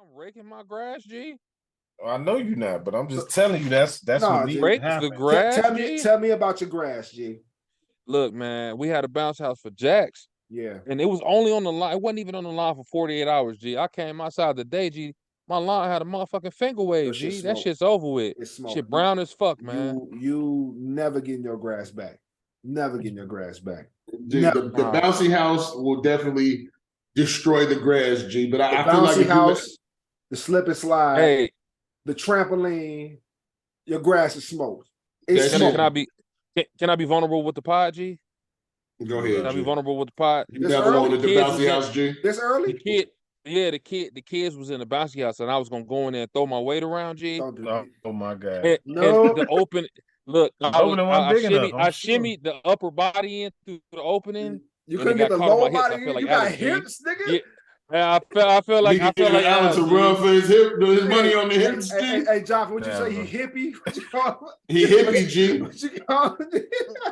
I'm raking my grass, G. I know you're not, but I'm just telling you that's what needs to Rake the happen. grass, G. Tell me about your grass, G. Look, man, we had a bounce house for Jax, Yeah. and it was only on the line. It wasn't even on the line for 48 hours, G. I came outside the day, G. My lawn had a motherfucking finger wave, That shit G. That smoke. shit's over with. It's smoke. Shit brown as fuck, man. You never getting your grass back. Never getting your grass back. G, the bouncy house will definitely destroy the grass, G. But I feel like bouncy house, the slip and slide, Hey, the trampoline, your grass is smoked. It's That's smoked. can I be vulnerable with the pod, G? Go Can I ahead, be G. vulnerable with the pod? You This never early? wanted the Kids bouncy was house, G. This early? The kids was in the bouncy house, and I was gonna go in there and throw my weight around, G. Don't do that. Oh my god. And No. the open look, The opening wasn't big enough, I'm I sure. shimmied the upper body in through the opening. You and couldn't it get the got caught lower on my hips. body. I feel like You got Alex, G. hips, nigga. Yeah. I feel like Alex to Alex, G. run for his money on the hips, G. Hey, Jock, what you Damn. say? He hippie? What you call He hippie, G. What you call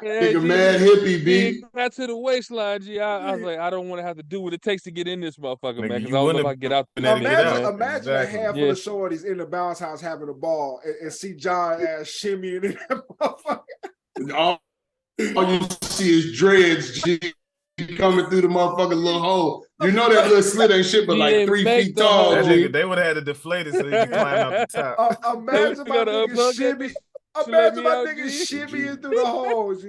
Yeah, Nigga G. mad hippie, B. G, got to the waistline, G. I was like, I don't want to have to do what it takes to get in this motherfucker, Nigga, man, because you I don't know wouldn't if I have can get out been there. able to get out. Imagine Exactly. a handful Yeah. of shorties in the bounce house having a ball and see John ass shimmying in that motherfucker. All you see is dreads, G. Coming through the motherfucking little hole. You know that little slit ain't shit but He like didn't 3 make feet the tall, hole. That G. nigga, they would have had to deflate it so he could climb out the top. Imagine my You gotta nigga unplug shimmy. let Imagine me my out, nigga G. shimmying through the hole, G.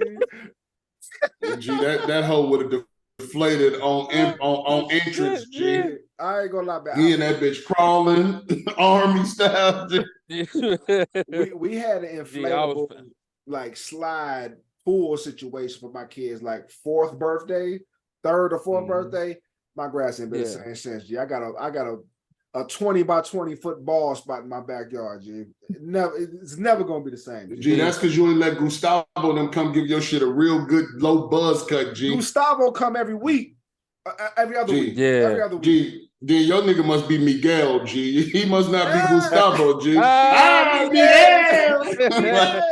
G, that hole would have deflated on entrance, G. Yeah, I ain't gonna lie, man. He and that bitch crawling, army style, G. we had an Gee, I was- inflatable like slide pool situation for my kids, like fourth birthday, third or 4th Mhm. birthday. My grass ain't been the Yeah. same since. G, I got a 20 by 20 foot ball spot in my backyard. G, it's never gonna be the same. G, that's because you ain't let Gustavo and them come give your shit a real good low buzz cut, G. Gustavo come every week, every other G. week, Yeah. every other week. G, then your nigga must be Miguel, G. He must not be Ah. Gustavo, G. Ah, Miguel! Miguel!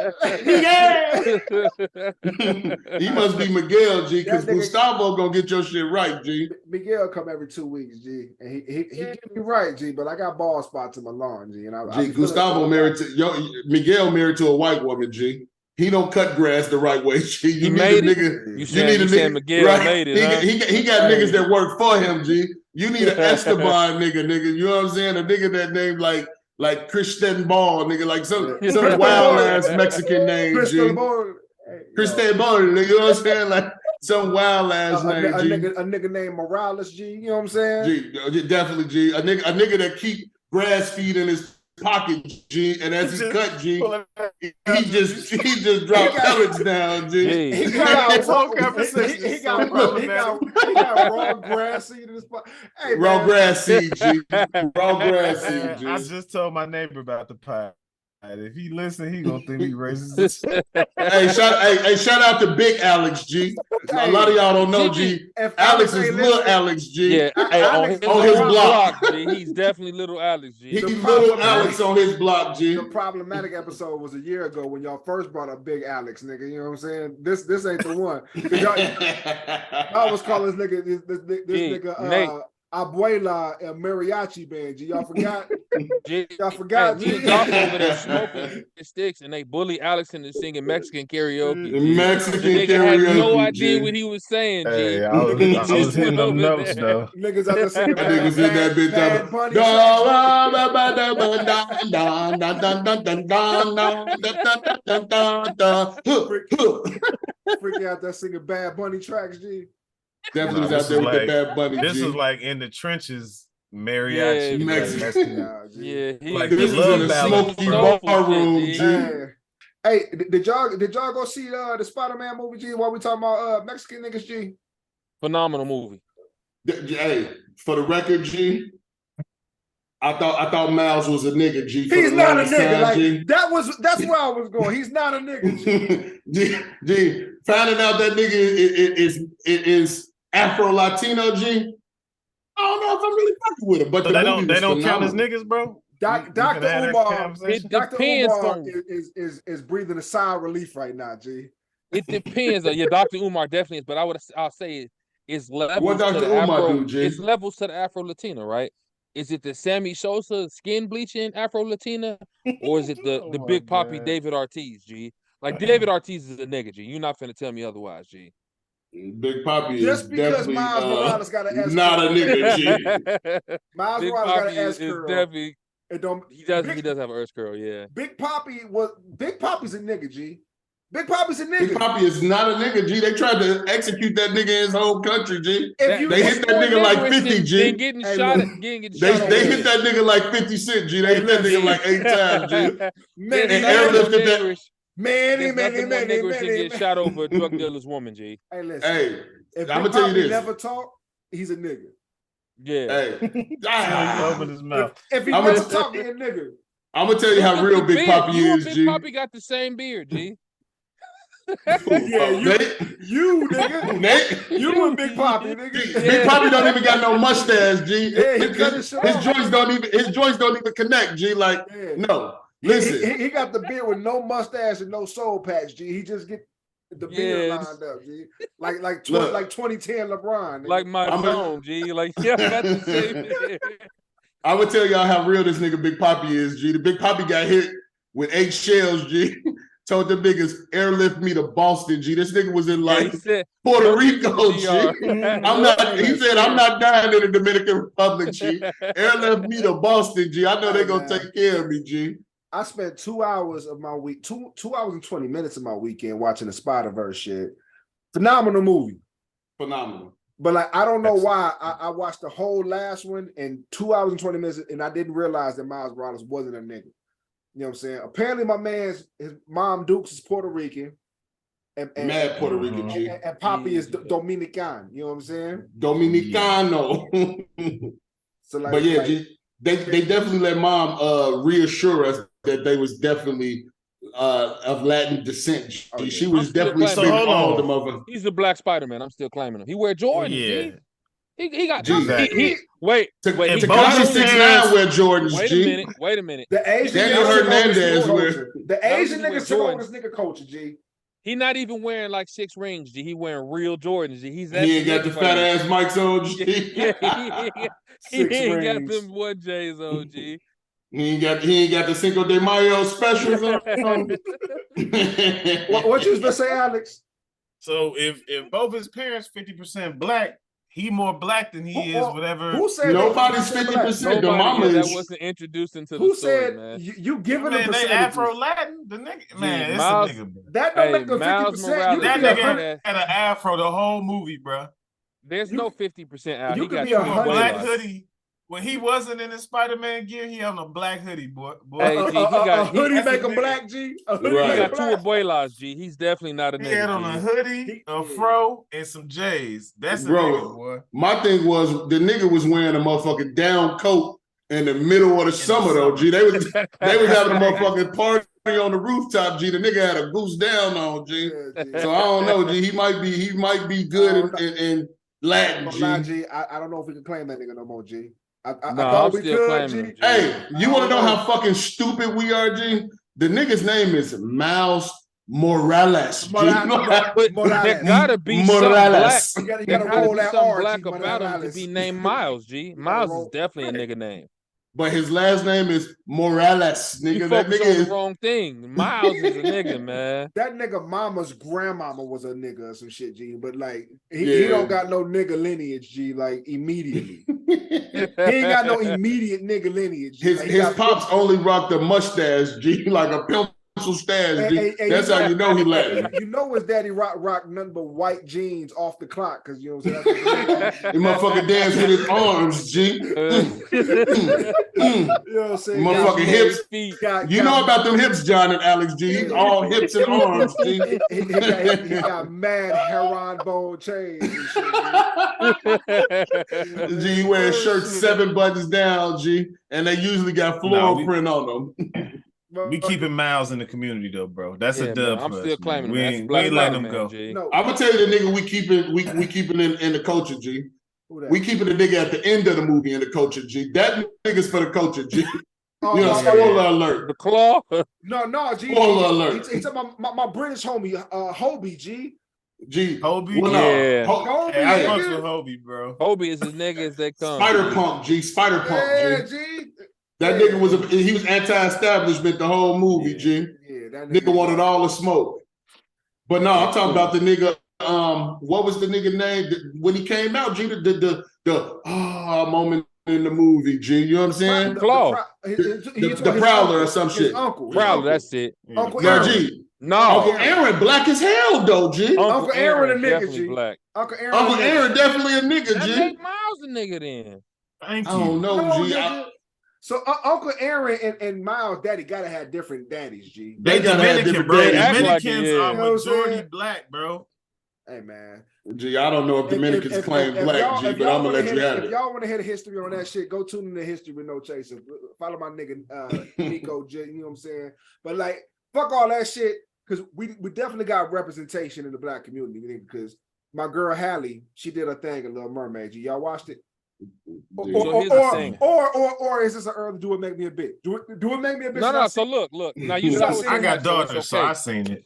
He must be Miguel, G, because That nigga- Gustavo gonna get your shit right, G. Miguel come every 2 weeks, G, and he get me right, G. But I got ball spots in my lawn, G, and I G, Gustavo married to Miguel married to a white woman, G. He don't cut grass the right way, G. You He need made a it? nigga. You saying Miguel made it, huh? He got niggas that work for him, G. You need an Esteban nigga. You know what I'm saying? A nigga that named like Christian Ball, nigga, like some wild ass Mexican name, G. Crystal Ball. Christian Ball, nigga, you know what I'm saying? Like some wild ass name, G. A nigga named Morales, G. You know what I'm saying? G, definitely, G. A nigga that keep grass feed in his pocket, G, and as he cut, G, he just dropped pellets down, G. G. He got This whole conversation is so problematic. he got raw grass seed in his pocket. Hey, Raw man. grass seed, G. Raw grass seed, Man, G. I just told my neighbor about the pie. If he listen, he gonna think me racist. Hey, shout out to Big Alex, G. A lot of y'all don't know, G. If Alex is ain't little listening- Alex, G. Yeah, hey, on his block. block, G. He's definitely little Alex, G. He The little problem- Alex on his block, G. The problematic episode was a year ago when y'all first brought up Big Alex, nigga. You know what I'm saying? This ain't the one. 'Cause y'all was calling this nigga this G, nigga Nate. Abuela and Mariachi band. G, y'all forgot? G. Y'all forgot? Hey, me and Doc over there smoking sticks, and they bully Alex into singing Mexican karaoke. The G. Mexican The nigga karaoke, had no idea G. what he was saying, G. Hey, I was hitting them notes though. Niggas out there singing That nigga's in that bitch. Bad Bunny freaking out there singing Bad Bunny tracks, G. Definitely Nah, was out there with the Bad Bunny, This G. is like in the trenches, mariachi, Yeah, like Mexican. Mexican. Yeah, he Like, This the is love in a ballad. smoky Soulful bar shit, room, G. G. Hey, did y'all go see the Spider-Man movie, G? While we talking about Mexican niggas, G? Phenomenal movie. Hey, for the record, G, I thought Miles was a nigga, G. For He's the not a longest nigga. time, Like G. that's where I was going. He's not a nigga, G. G, finding out that nigga is Afro Latino, G. I don't know if I'm really fucking with him, but So the they movie don't was count as phenomenal. niggas, bro. We Dr. can have that Umar, conversation. It Dr. depends Umar on- is breathing a sigh of relief right now, G. It depends. Yeah, Dr. Umar definitely is, but I'll say it's levels What to Dr. the Umar Afro. do, G? It's levels to the Afro Latino, right? Is it the Sammy Sosa skin bleaching Afro Latina, or is it the Oh my Big Papi God. David Ortiz, G? Like David Ortiz is a nigga, G. You're not finna tell me otherwise, G. Big Papi is Just because definitely Miles Morales got an S not a curl. nigga, G. Miles Big Morales got Papi an S is curl. definitely It don't. he does Big, have an Earth curl, yeah. Big Papi's a nigga, G. Big Papi's a Big nigga. Papi is not a nigga, G. They tried to execute that nigga in his home country, G. If you They hit that More nigga like niggerish 50, than G. getting Hey, shot look, at, getting They shot they over hit that nigga like 50 Cent, G. They hit that nigga like 8 times, G. Manny, and Manny, airlifted that. niggerish. Manny, There's Manny, nothing more Manny, niggerish than Manny, getting shot over a drug dealer's woman, G. Hey, listen. Hey, If I'ma Big tell you Papi this. never talk, he's a nigga. Yeah. hey. He Ah, opened his mouth. If he I'ma never t- talk, he a nigga. I'm gonna tell you how Look at real the Big beard. Papi You and is, Big G. Papi got the same beard, G. Yeah, you nigga. Nate, You and Big Papi, nigga. Big Papi don't even got no mustache, G. Yeah, he cut his shit off. joints don't even connect, G. Like, Yeah. no. He Listen, got the beard with no mustache and no soul patch, G. He just get the beard Yeah. lined up, G. Like Look. 2010 LeBron. Nigga. Like my I'm a- phone, G. Like, yeah, got the same beard. I'm gonna tell y'all how real this nigga Big Papi is, G. The Big Papi got hit with 8 shells, G. Told them niggas airlift me to Boston, G. This nigga was in Yeah, like he said, Puerto "Don't give me Rico, the G. DR." I'm not. He said I'm not dying in the Dominican Republic, G. Airlift me to Boston, G. I know they gonna Man. take care of me, G. I spent 2 hours of my week, 2 hours and 20 minutes of my weekend watching the Spider-Verse shit. Phenomenal movie. Phenomenal. But like, I don't know Excellent. why I watched the whole last one in 2 hours and 20 minutes, and I didn't realize that Miles Morales wasn't a nigga. You know what I'm saying? Apparently, his mom Dukes is Puerto Rican, and Mad Puerto Rican, G. and Papi is Dominican. You know what I'm saying? Dominicano. So like, But yeah, like, G, they definitely let mom reassure us that they was definitely of Latin descent. G. Oh, yeah. She was I'm still definitely claiming- spitting So hold all on. the motherfuckers. He's the Black Spider-Man. I'm still claiming him. He wear Jordans, Yeah. G. He got G. he wait, To wait, he and got both on- his Takashi 6ix9ine parents- wear Jordans, Wait a G. minute, wait a minute. the Asian Daniel niggas took over Hernandez this nigga wear- culture. The Asian Those niggas took over Jordans. this nigga culture, G. He not even wearing like 6 rings, G. He wearing real Jordans, G. He's He ain't got the nigga fat for ass mics on, G. Yeah, he 6 ain't got rings. them one J's on, G. He ain't got the Cinco de Mayo specials on. What you was gonna say, Alex? So if both his parents 50% black, he more black than he is whatever. Who said Nobody's they 50%. The Nobody mama that is. wasn't introduced into Who the story, said man. you giving them Man, they percentages? Afro Latin. The nigga, man, it's Miles- a nigga, bro. That don't Hey, make them Miles 50%. Morales- You That could be nigga 100. had an afro the whole movie, bro. There's You- no 50% out. you He could got be two 100. Black boy hoodie. When he wasn't in his Spider-Man gear, he had on a black hoodie, boy. Hey, G, he got- a hoodie that's make a him nigga. black, G. A hoodie Right. He make got him two black. abuelas, G. He's definitely not a He had on a nigga, G. hoodie, a fro, and some J's. That's a Bro. nigga, boy. My thing was the nigga was wearing a motherfucking down coat in the middle of the summer though, G. They was having a motherfucking party on the rooftop, G. The nigga had a goose down on, G. Yeah, G. So I don't know, G. He might be good in Latin, I'm not, G. G. I don't know if we can claim that nigga no more, G. I Nah, thought I'm we still could, claiming G. him, G. Hey, you want to know I don't how fucking stupid we are, G? The nigga's name is Miles Morales, G. Morales. But Morales. there gotta be some black. Morales. You gotta There gotta roll be that something R, black G, about him to Morales. be named Miles, G. gotta Miles roll- is definitely a nigga name. But his last name is Morales, You nigga. That focus nigga on the is wrong thing. Miles is a nigga, man. That nigga mama's grandmama was a nigga or some shit, G. But like he Yeah. don't got no nigga lineage, G, like immediately. He ain't got no immediate nigga lineage. G. his Like, he his got- pops only rocked a mustache, G, like a pencil stash, G. Hey, That's how you know he Latin. You know his daddy rock nothing but white jeans off the clock, because you know what I'm saying. He motherfucking dance with his arms, G. You know what I'm saying? Motherfucking hips. Feet. You know about them hips, John and Alex, G. He's all hips and arms, G. He got mad heron bone chains and shit. G, he wears shirts 7 buttons down, G, and they usually got floral Nah, we- print on them. We keeping Miles in the community though, bro. That's Yeah, a dub. man, I'm for still us, man. claiming him. We That's ain't, we Black ain't letting him Spider-Man, go. G. No, I'm gonna tell you the nigga we keeping in the culture, G. who that? We keeping the nigga at the end of the movie in the culture, G. That nigga's for the culture, G. Oh, You know, no, spoiler alert. The claw. no, G. Spoiler alert. He took my British homie, Hobie, G. G. Hobie? Well, no. Yeah. Hobie, Hey, I nigga. fucks with Hobie, bro. Hobie is as nigga as they come. Spider G. Punk, G. Spider Punk, Yeah, G. G. That Yeah. nigga was anti-establishment the whole movie, Yeah, G. yeah, that Nigga wanted all the smoke. But no, I'm talking about the nigga. What was the nigga name when he came out? G, the moment in the movie. G, you know what I'm saying? Claw. The Prowler or some his shit. uncle. Prowler, that's it. Uncle No, Aaron. G. No. Uncle Aaron, black as hell though, G. Uncle Aaron a nigga, definitely G. black. Uncle Aaron. Uncle Aaron definitely a nigga, That G. make Miles a nigga then. Thank I don't you. know, No, G. nigga. So Uncle Aaron and Miles' daddy gotta have different daddies, G. They gotta have Dominican, different bro. daddies. Act like it, Dominicans yeah. are You know what I'm majority saying? black, bro. Hey man. G, I don't know if Dominicans claim black, G, but I'm gonna let you have If it. y'all want to hear the history on that shit, go tune in the History with No Chaser. Follow my nigga Nico J, you know what I'm saying? But like, fuck all that shit, because we definitely got representation in the black community, because my girl Hallie, she did a thing in Little Mermaid. G. Y'all watched it? So here's the thing. Or is this an early do it make me a bitch? Do it make me a bitch? No. So look. Now you saw what I you got said, so it's daughters, so okay. I seen it.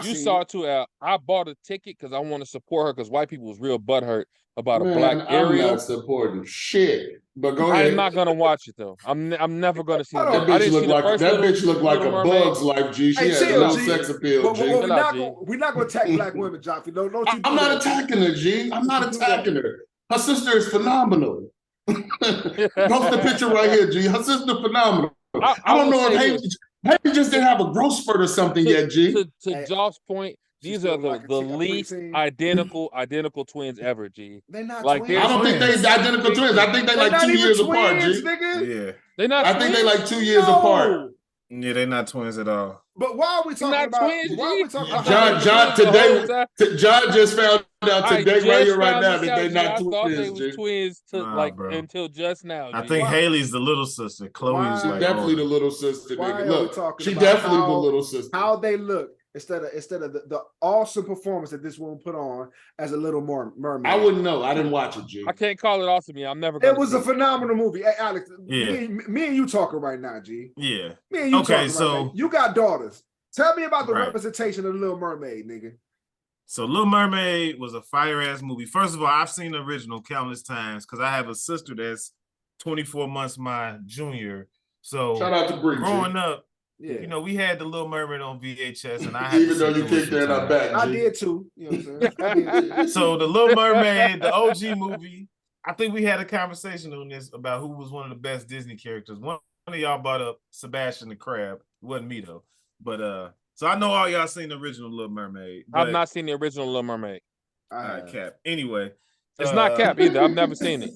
You saw it too, Al. I bought a ticket because I want to support her because white people was real butthurt about a black I'm Ariel. not supporting shit. But go I ahead. am not gonna watch it though. I'm never gonna see it. Hold on. That I bitch didn't see look the like first a Little Bug's Life, G. She Hey, had chill, a little G. sex appeal, But G. we're not G. gonna attack black women, Joffrey. Don't you? I'm not attacking her, G. I'm not attacking her. Her sister is phenomenal. Post the picture right here, G. Her sister phenomenal. I don't know if Haley just didn't have a growth spurt or something yet, G. To Joff's point, these are the least identical twins ever, G. They're not like twins. I don't think they identical twins. I think they like 2 years apart, G. Nigga. Yeah. They're not. I think they like 2 years apart. Yeah, they're not twins at all. But why are we talking not about? twins, Why are we G? talking about? John just found out today, right here, right now, that they they're not I thought they twins, was G. twins Bro. until just now. I G. think Haley's the little sister. Chloe's Why? like Definitely older. the little sister, Why nigga. are we Look, talking she about definitely the how- little sister. How they look instead of the awesome performance that this woman put on as a Little Mermaid. I wouldn't know. I didn't watch it, G. I can't call it awesome. I'm never. Gonna It was see a phenomenal movie. Hey, Alex, Yeah. me and you talking right now, G. Yeah. Me and you Okay, talking so- right now. You got daughters. Tell me about the Right. representation of the Little Mermaid, nigga. So Little Mermaid was a fire ass movie. First of all, I've seen the original countless times because I have a sister that's 24 months my junior. So Shout out to Bree, growing G. up, Yeah, you know, we had the Little Mermaid on VHS, and I had Even to though sit you through it kicked her in her sometimes. back, G. I did too. You know what I'm saying? I did too. So the Little Mermaid, the OG movie, I think we had a conversation on this about who was one of the best Disney characters. One of y'all brought up Sebastian the Crab. It wasn't me though. But so I know all y'all seen the original Little Mermaid. I've not seen the original Little Mermaid. All right, Cap. Anyway. It's not Cap either. I've never seen it.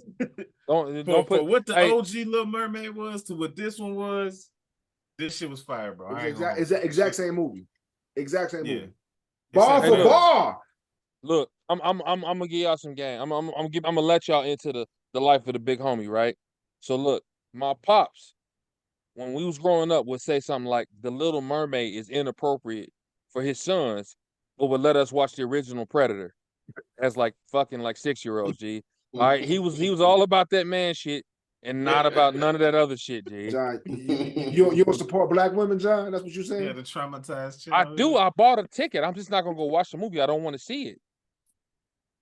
Don't For put what the hey, OG Little Mermaid was to what this one was, this shit was fire, bro. It's the exact same movie. Exact same Yeah. movie. Bar Hey, for look. bar. Look, I'm gonna give y'all some game. I'm gonna let y'all into the life of the big homie, right? So look, my pops, when we was growing up, would say something like the Little Mermaid is inappropriate for his sons, but would let us watch the original Predator as like fucking like 6-year-olds, G. All right, he was all about that man shit and not about none of that other shit, G. John, you don't support black women, John? That's what you're saying? Yeah, the traumatized I child. do. I bought a ticket. I'm just not gonna go watch the movie. I don't want to see it.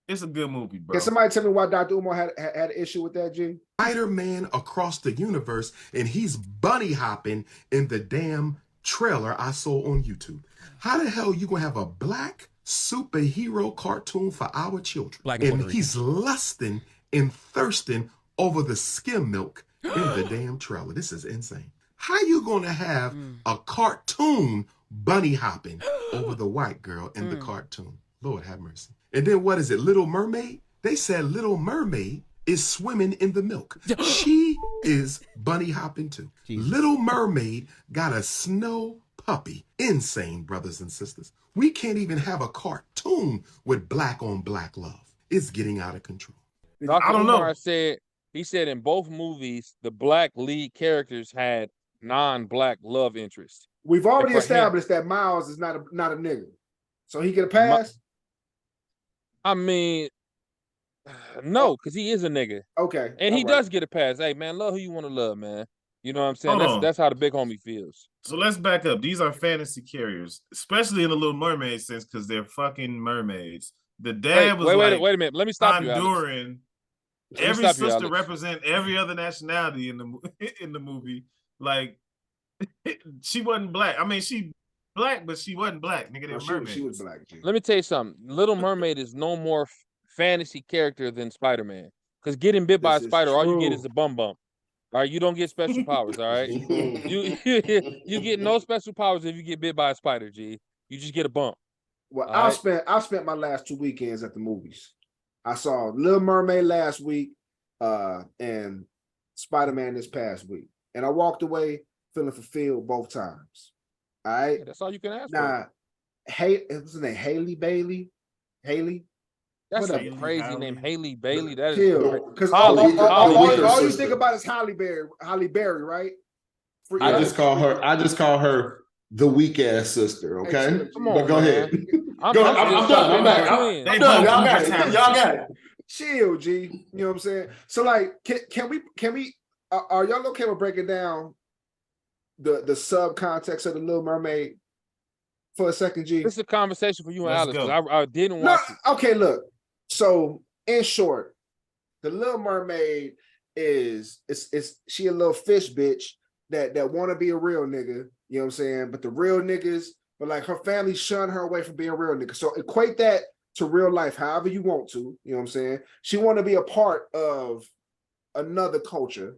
It's a good movie, bro. Can somebody tell me why Dr. Umar had an issue with that, G? Spider-Man across the universe, and he's bunny hopping in the damn trailer I saw on YouTube. How the hell you gonna have a black superhero cartoon for our children? And he's lusting and thirsting over the skim milk in the damn trailer. This is insane. How you gonna have a cartoon bunny hopping over the white girl in the cartoon? Lord have mercy. And then what is it, Little Mermaid? They said Little Mermaid is swimming in the milk. She is bunny hopping too. Little Mermaid got a snow puppy. Insane, brothers and sisters. We can't even have a cartoon with black on black love. It's getting out of control. Dr. I don't know. Umar said in both movies the black lead characters had non-black love interests. We've already for him- established that Miles is not a nigga. So he get a pass? I mean, no, because he is a nigga. Okay. And he all right. does get a pass. Hey, man, love who you want to love, man. You know what I'm saying? Hold on. That's how the big homie feels. So let's back up. These are fantasy carriers, especially in the Little Mermaid sense, because they're fucking mermaids. The dad was Wait like a minute. Let me stop you, Alex. Honduran. Let me Every stop you, sister Alex. represent every other nationality in the movie. Like she wasn't black. I mean, she black, but she wasn't black. Nigga, they're mermaids. She was black. G. Let me tell you something. Little Mermaid is no more fantasy character than Spider-Man. Because getting bit by a This is spider, all you get true. is a bum bump. All right, you don't get special powers. All right, you get no special powers if you get bit by a spider. G, you just get a bump. Well, All I spent my last 2 weekends at the movies. I saw Little Mermaid last week, and Spider-Man this past week, and I walked away feeling fulfilled both times. All right, That's all you can ask for. now, hey, what's her name? Haley Bailey. That's a whatever. crazy name, Haley Bailey. That is Chill, because Holly- all Holly you Berry. think about is Holly Berry, right? I just call her the weak ass sister. Hey, Okay, chill, G. Come on, but go man. ahead. I'm Go ahead. I'm done. I'm back. Twins. They I'm done. both Y'all got uber it. talented. Y'all got it. Chill, G. You know what I'm saying? So, like, can we? Are y'all okay with breaking down the subcontext of the Little Mermaid for a second, G? This is a conversation for you and Let's Alex. 'Cause go. I didn't No, watch it. okay, look. So, in short, the Little Mermaid is she a little fish bitch that want to be a real nigga. You know what I'm saying? But the real niggas, but like her family shun her away from being a real nigga. So equate that to real life, however you want to. You know what I'm saying? She want to be a part of another culture.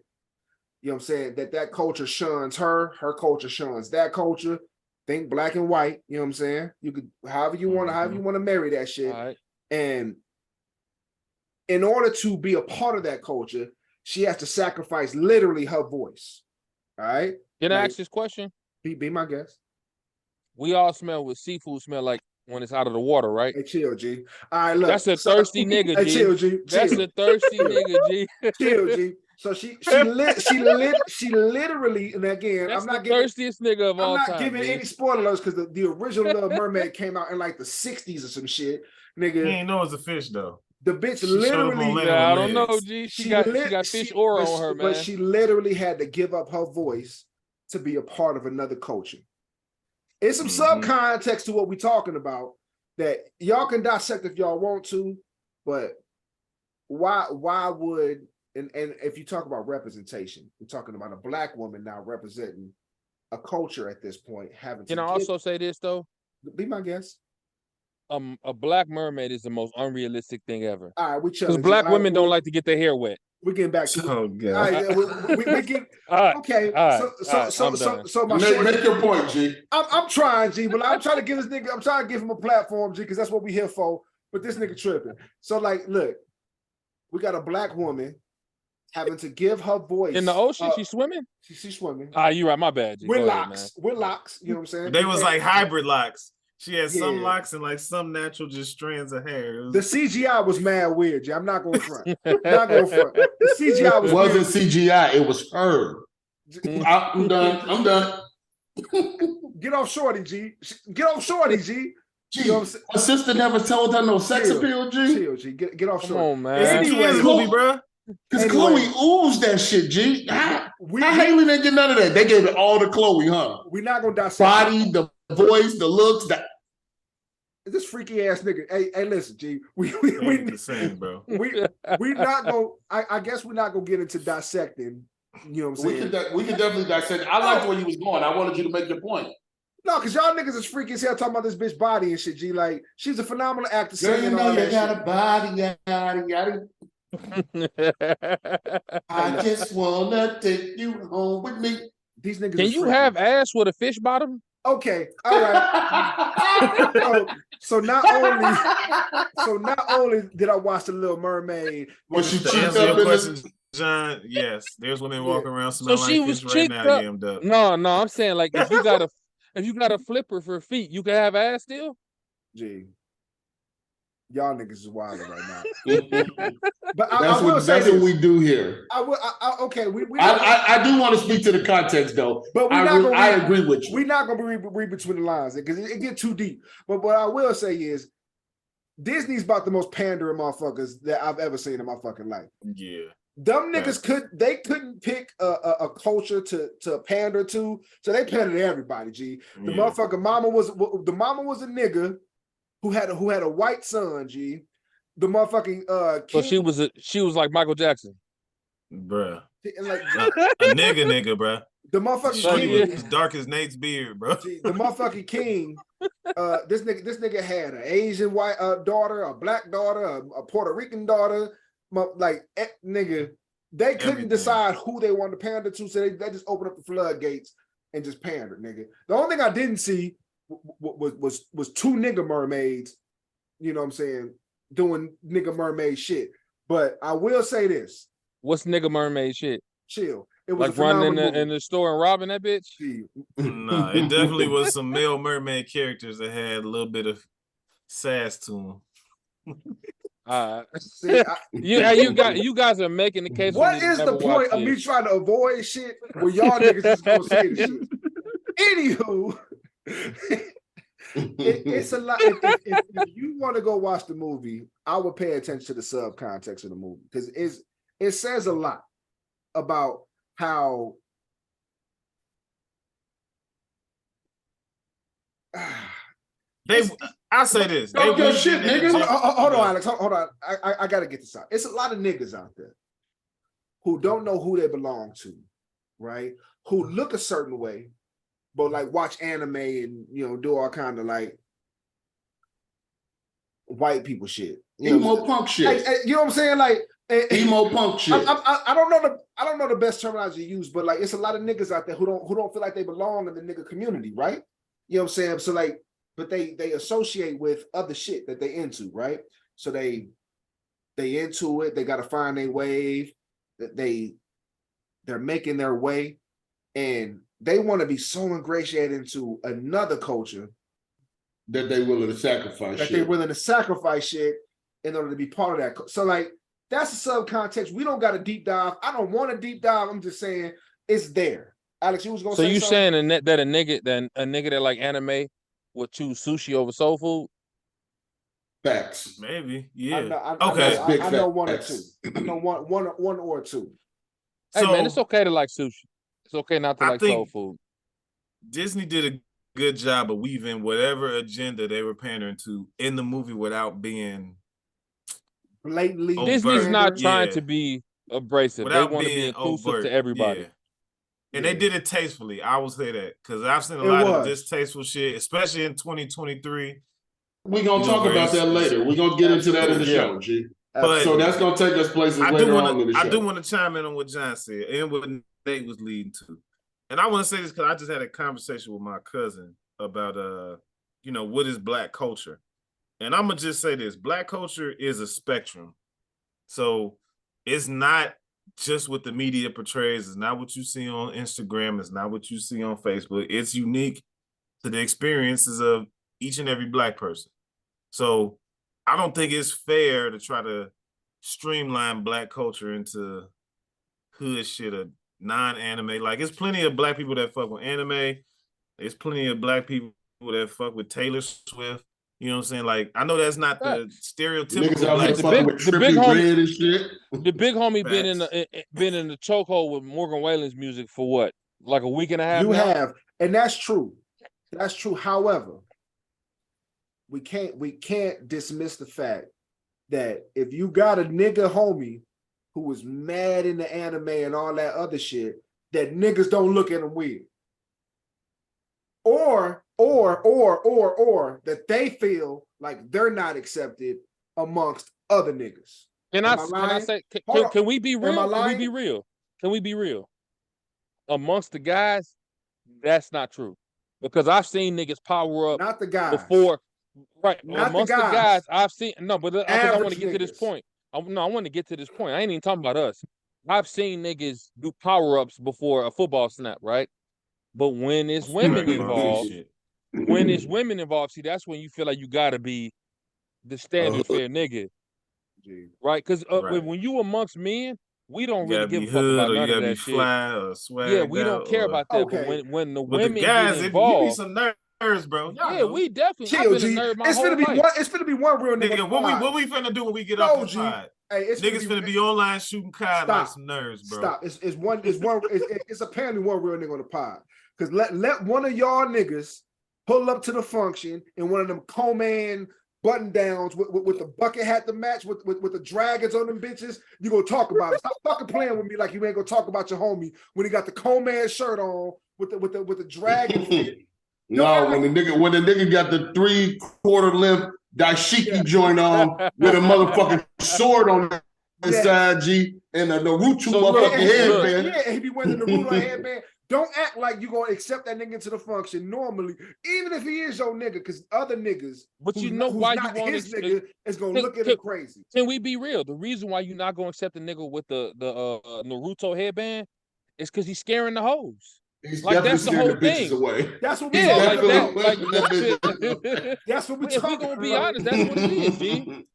You know what I'm saying? That culture shuns her culture shuns that culture. Think black and white. You know what I'm saying? You could however you want to marry that shit. All right. And in order to be a part of that culture, she has to sacrifice literally her voice. All right. Can I Like- ask this question? Be my guest. We all smell what seafood smell like when it's out of the water, right? Hey, chill, G. All right, look. That's a thirsty nigga, Hey, G. chill, G. That's chill. a thirsty Chill. nigga, G. Chill, G. So she literally, and again, That's I'm the not giving thirstiest nigga of all I'm not time. giving G. any spoilers because the original Little Mermaid came out in like the 60s or some shit. He Nigga, ain't know it's a fish though. the bitch She showed up on literally land. Yeah, I don't know, legs. G. She got fish aura on her, man. But she literally had to give up her voice to be a part of another culture. It's some Mhm. subcontext to what we're talking about that y'all can dissect if y'all want to, but why would and if you talk about representation, we're talking about a black woman now representing a culture at this point, having Can to I also say this though? be my guest. A black mermaid is the most unrealistic thing ever. All right, we Because chilling. black All right, women don't like to get their hair wet. we're getting back to Oh all god. right, we get All right. okay. All right, I'm So my Make, short, make your point, G. I'm trying, G, but I'm trying to give this nigga, I'm trying to give him a platform, G, because that's what we here for. But this nigga tripping. So, like, look, we got a black woman having to give her voice In the ocean, she's swimming? she's swimming Ah, you right, my bad, G. with Go ahead, man. locks. You know what I'm saying? They was like hybrid locks. She had some Yeah. locks and like some natural just strands of hair. It was- The CGI was mad weird, G. I'm not going front. Not going front. The CGI It was wasn't weird. CGI. It was her. I'm done. Get off Shorty, G. Get off Shorty, G. G, You know what I'm saying? her sister never told her no sex Chill. appeal, G. Chill, G. Get off Come Shorty. on, man. It's a Anyway, kids movie, bro. Because Anyway. Chloe oozed that shit, G. How We Haley didn't get none of that? They gave it all to Chloe, huh? we're not gonna dissect Body, the voice, the looks, that this freaky ass nigga. Hey, listen, G. They ain't the same, bro. we not gonna. I guess we're not gonna get into dissecting. You know what I'm we saying? could definitely dissect. I liked where you was going. I wanted you to make your point. No, because y'all niggas is freaky as hell talking about this bitch body and shit. G, like she's a phenomenal actor. Girl, you singing know all you that got shit. a body, yada yada. I just wanna take you home with me. These niggas. Can is you freaky. have ass with a fish bottom? Okay, all right. So not only did I watch The Little Mermaid, When she To cheeked answer up your in question, this, John, yes, there's women Yeah. walking around smelling she like was fish right cheeked now, up. yammed up. No, I'm saying like if you got a flipper for feet, you can have ass still. G, y'all niggas is wild right now. But I that's will what say that's what this. we do here. I will. Okay, we I do want to speak to the context though. But we're I, not re- gonna I read- agree with you. We're not gonna read between the lines because it get too deep. But what I will say is, Disney's about the most pandering motherfuckers that I've ever seen in my fucking life. Yeah. Them niggas couldn't pick a culture to pander to, so they pandered to everybody. G, the motherfucking mama was a nigga who had a white son. G, the motherfucking So king, she was like Michael Jackson. Bruh. and like A nigga, bruh. the motherfucking Shorty king, was dark as Nate's beard, bro. G, the motherfucking king. This nigga had an Asian white daughter, a black daughter, a Puerto Rican daughter. Like nigga, they couldn't Everything. decide who they wanted to pander to, so they just opened up the floodgates and just pandered, nigga. The only thing I didn't see was two nigga mermaids, you know what I'm saying, doing nigga mermaid shit. But I will say this: What's nigga mermaid shit? chill. It was Like a running phenomenal in the store and robbing that bitch? movie. Nah, it definitely was some male mermaid characters that had a little bit of sass to them. See, you guys are making the case. what is the point of me trying to avoid shit where y'all niggas just gonna say the shit? Anywho, it's a lot. If you want to go watch the movie, I would pay attention to the subcontext of the movie because it says a lot about how I say this. Talk your shit, nigga. Hold on, Alex. Hold on. I gotta get this out. It's a lot of niggas out there who don't know who they belong to, right? Who look a certain way, but like watch anime and do all kind of like white people shit. Emo punk shit. You know what I'm saying? Like emo punk shit. I don't know the best terminology to use, but like it's a lot of niggas out there who don't feel like they belong in the nigga community, right? You know what I'm saying? So like, but they associate with other shit that they into, right? So they into it. They got to find their wave. That they're making their way, and they want to be so ingratiated into another culture that they willing to sacrifice. That they're willing to sacrifice shit in order to be part of that. So like that's the subcontext. We don't got a deep dive. I don't want a deep dive. I'm just saying it's there. Alex, you was gonna say something? So you saying that a nigga that like anime would choose sushi over soul food? Facts. Maybe, yeah. I know one or two. I know one or two. Hey man, it's okay to like sushi. It's okay not to like soul food. Disney did a good job of weaving whatever agenda they were pandering to in the movie without being blatantly. Disney's not trying to be abrasive. They want to be inclusive to everybody. Yeah. And they did it tastefully. I will say that because I've seen a lot of distasteful shit, especially in 2023. We're gonna talk about that later. We're gonna get into that in the show, G. But so that's gonna take us places later on in the show. I do want to chime in on what John said and what Nate was leading to. And I want to say this because I just had a conversation with my cousin about what is Black culture. And I'm gonna just say this: Black culture is a spectrum. So it's not just what the media portrays. It's not what you see on Instagram. It's not what you see on Facebook. It's unique to the experiences of each and every Black person. So I don't think it's fair to try to streamline Black culture into hood shit or non-anime. Like, there's plenty of Black people that fuck with anime. There's plenty of Black people that fuck with Taylor Swift. You know what I'm saying? Like, I know that's not the stereotypical Black. The big homie been in the chokehold with Morgan Wallen's music for what? Like a week and a half? You have, and that's true. That's true. However, we can't dismiss the fact that if you got a nigga homie who was mad in the anime and all that other shit, that niggas don't look at him weird. Or that they feel like they're not accepted amongst other niggas. Can I say, can we be real? Can we be real? Can we be real? Amongst the guys, that's not true. Because I've seen niggas power up not the guys before. Right. Not amongst the guys, I've seen but I want to get to this point. I want to get to this point. I ain't even talking about us. I've seen niggas do power-ups before a football snap, right? But when it's women involved, see, that's when you feel like you gotta be the standard fair nigga. Right? Because when you amongst men, we don't really give a fuck about none of that shit. Fly or swag we don't care about that. Okay. But when the women get involved, if you need some nerve, nerds, bro. Y'all Yeah, know. we definitely. I've Chill, been G. a nerd my It's whole finna be life. one. It's finna be one real nigga. Nigga, on the what we finna do when we get No, off the G. pod? Hey, it's Niggas finna be online shooting COD like some nerds, bro. Stop. It's apparently one real nigga on the pod. Cause let one of y'all niggas pull up to the function in one of them Coleman button downs with the bucket hat to match with the dragons on them bitches. You gonna talk about it. Stop fucking playing with me like you ain't gonna talk about your homie when he got the Coleman shirt on with the dragon fit. No, when the nigga got the 3/4 length dashiki joint on with a motherfucking sword on his side, G, and a Naruto motherfucking headband. Yeah, and he be wearing the Naruto headband. Don't act like you gonna accept that nigga into the function normally, even if he is your nigga, because other niggas, But you know why you not want his nigga is gonna look at him crazy. Can we be real? The reason why you're not gonna accept the nigga with the Naruto headband is because he's scaring the hoes. He's Like, definitely that's the scaring whole the bitches thing. away. That's what we Yeah, talking like about. that. That's what we If we talking gonna about. be honest, that's what it is, G.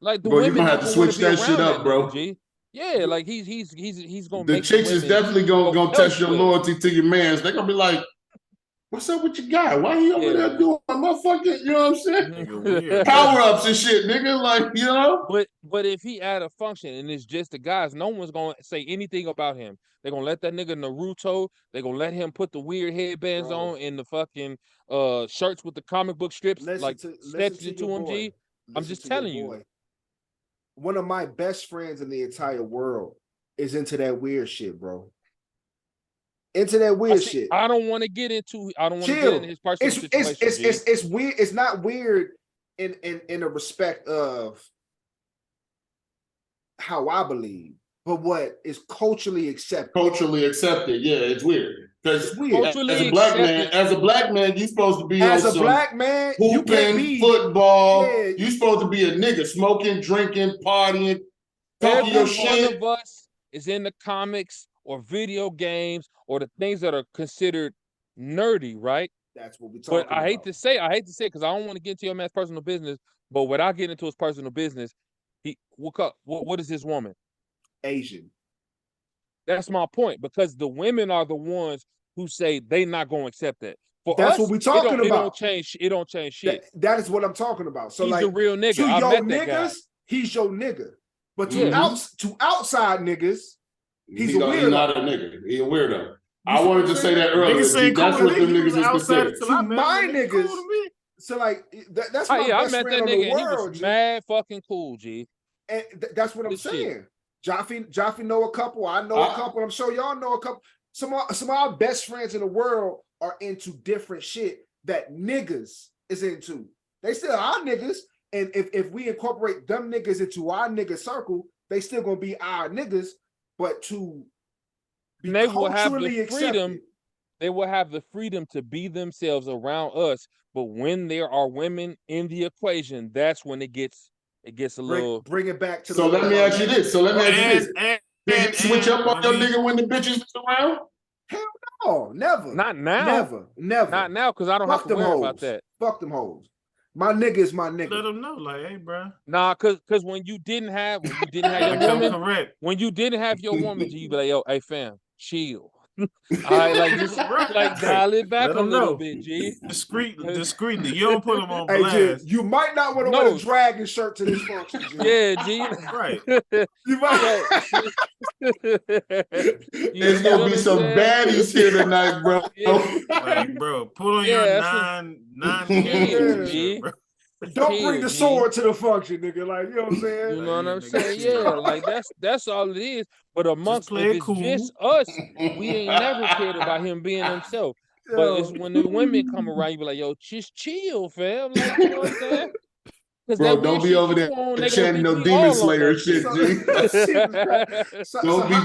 Like the Bro, you women gonna have to not gonna switch wanna that be shit around up, that bro. nigga, G. Yeah, like he's gonna The make chicks is women definitely gonna go test your elsewhere. loyalty to your mans. They're gonna be like, what's up with your guy? Why he over there doing motherfucking, you know what I'm saying? Nigga weird. Power ups and shit, nigga. Like, you know? But if he at a function and it's just the guys, no one's gonna say anything about him. They're gonna let that nigga Naruto. They're gonna let him put the weird headbands on and the fucking shirts with the comic book strips stretched into him. G. I'm just telling you. One of my best friends in the entire world is into that weird shit, bro. Into that weird shit. I don't want to get into. I don't want to get into his personal situation. It's weird. It's not weird in a respect of how I believe, but what is culturally accepted. Culturally accepted, yeah, it's weird. Because Culturally as a black man, you're supposed to be as on a black man, hooping, you can't be football. Yeah. You're supposed to be a nigga, smoking, drinking, partying, talking Every your one shit. of us is in the comics or video games or the things that are considered nerdy, right? That's what we talking about. But I hate to say it because I don't want to get into your man's personal business. But without getting into his personal business, what is this woman? Asian. That's my point, because the women are the ones who say they not going to accept that. For That's us, what we talking about. It don't change. It don't change shit. That is what I'm talking about. So he's like a real nigga. to I your met that guy. niggas, he's your nigga. But to Yeah. to outside niggas, he's a He's weirdo. not a nigga. He's a weirdo. I wanted to say that earlier. Niggas say That's cool what to them me. He was niggas is outside considered. till I To met my him. Nigga niggas. cool to me. So like that's my I best met friend that on nigga the and he world, was G. mad fucking cool, G. And that's what I'm Good shit. saying. Jaffe know a couple. I know a couple. I'm sure y'all know a couple. Some of our best friends in the world are into different shit that niggas is into. They still our niggas, and if we incorporate them niggas into our nigga circle, they still gonna be our niggas. But to be And they will have culturally the freedom. accepted, They will have the freedom to be themselves around us. But when there are women in the equation, that's when it gets a little. bring it back to. So let me ask you this. Did you switch up on your nigga when the bitches was around? No, never. Not now. Never. Not now, because I don't Fuck have to them worry hoes. about that. Fuck them hoes. My nigga is my Let nigga. them know, like, hey, bro. Nah, cause when you didn't have your woman, Correct. when you didn't have your woman, you be like, yo, hey fam, chill. All right, like just like dial it back Let a 'em little know. bit, G. Discreetly. You don't put them on Hey, blast. G, you might not want to wear a dragon shirt to this function, G. Yeah, G. Right. You might. There's gonna be some baddies here tonight, bro. Like, bro, put on Yeah, your that's nine Yeah. G. bro. Don't bring the G. sword to the function, nigga. Like, you know what I'm saying? You know what I'm Nigga, saying? chill. Yeah, like that's all it is. But amongst play if it it's cool. just us, we ain't never cared about him being himself. But it's when the women come around, you be like, yo, just chill, fam. Like, you know what I'm saying? Bro, don't be over there chanting no Demon Slayer shit, G.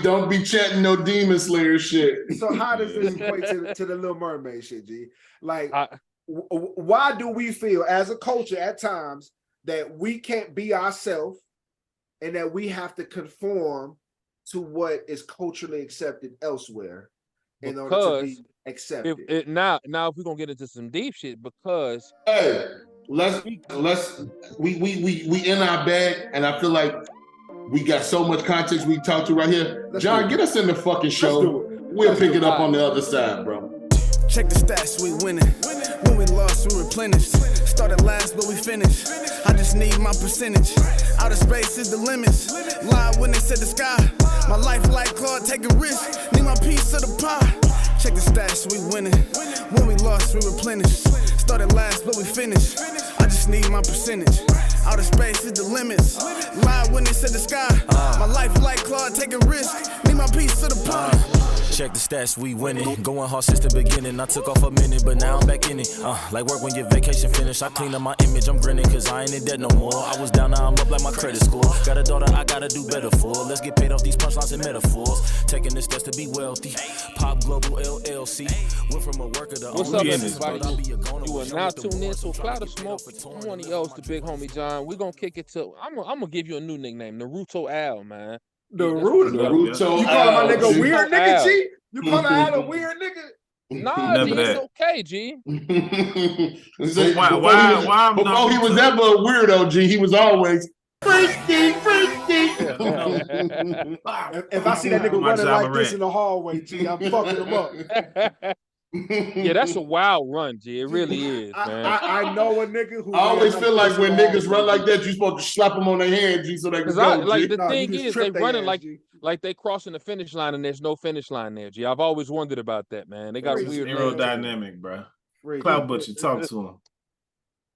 Don't be chanting no Demon Slayer shit. So how does this equate to the Little Mermaid shit, G? Like, why do we feel as a culture at times that we can't be ourselves and that we have to conform to what is culturally accepted elsewhere in order to be accepted? Now if we're gonna get into some deep shit, because hey, we in our bag, and I feel like we got so much context we talk to right here. John, get us in the fucking show. We'll pick it up on the other side, bro. Check the stats, we winning. When we lost, we replenished. Started last, but we finished. I just need my percentage. Outer space is the limits. Lied when they said the sky. My life like Claude, taking risks. Need my piece of the pie. Check the stats, we winning. When we lost, we replenished. Started last, but we finished. I just need my percentage. Outer space is the limits. Lied when they said the sky. My life like Claude, taking risks. Need my piece of the pie. Check the stats, we winning. Going hard since the beginning. I took off a minute, but now I'm back in it. Like work when your vacation finished. I clean up my image, I'm grinning, cause I ain't in debt no more. I was down, now I'm up like my credit score. Got a daughter I gotta do better for. Let's get paid off these punchlines and metaphors. Taking the steps to be wealthy. Pop Global LLC. Went from a worker to What's owner. up, business, everybody? You You are now tuned in to Cloud of Smoke. I'm one of yours, the big homie John. We're gonna kick it to. I'm gonna give you a new nickname, Naruto Al, man. Naruto. Naruto. You call my Al, nigga G. weird nigga, Al. G? You call Al a weird nigga? Nah, Never G, that. it's okay, G. Why I'm Before he was Naruto? ever a weirdo, G, he was always freaky. If I see that nigga My running Java like this Rat. in the hallway, G, I'm fucking him up. Yeah, that's a wild run, G. It really is, man. I know a nigga who. I always ran feel like this when in the niggas run hallway, like that, you supposed to slap them on their hand, G, so they can 'Cause go, G. like the Nah, you thing just is, they tripped they running ass, like G. they crossing the finish line and there's no finish line there, G. I've always wondered about that, man. They got It's weird. Aerodynamic, bro. Freak. Cloud Butcher, talk to him.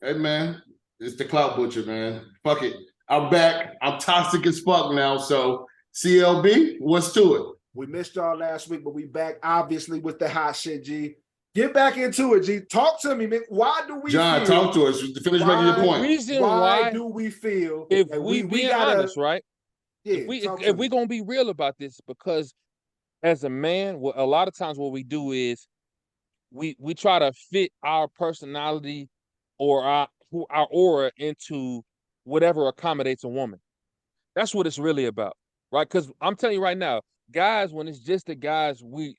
Hey, man, it's the Clout Butcher, man. Fuck it. I'm back. I'm toxic as fuck now, so CLB, what's to it? We missed y'all last week, but we back obviously with the hot shit, G. Get back into it, G. Talk to me, man. Why do we John, feel, talk to us. Finish making your Why- point. Reason why why, do we feel if that we being gotta, honest, right? Yeah, If talk to if me. we gonna be real about this, because as a man, what a lot of times what we do is we try to fit our personality or our aura into whatever accommodates a woman. That's what it's really about, right? Because I'm telling you right now, guys, when it's just the guys, we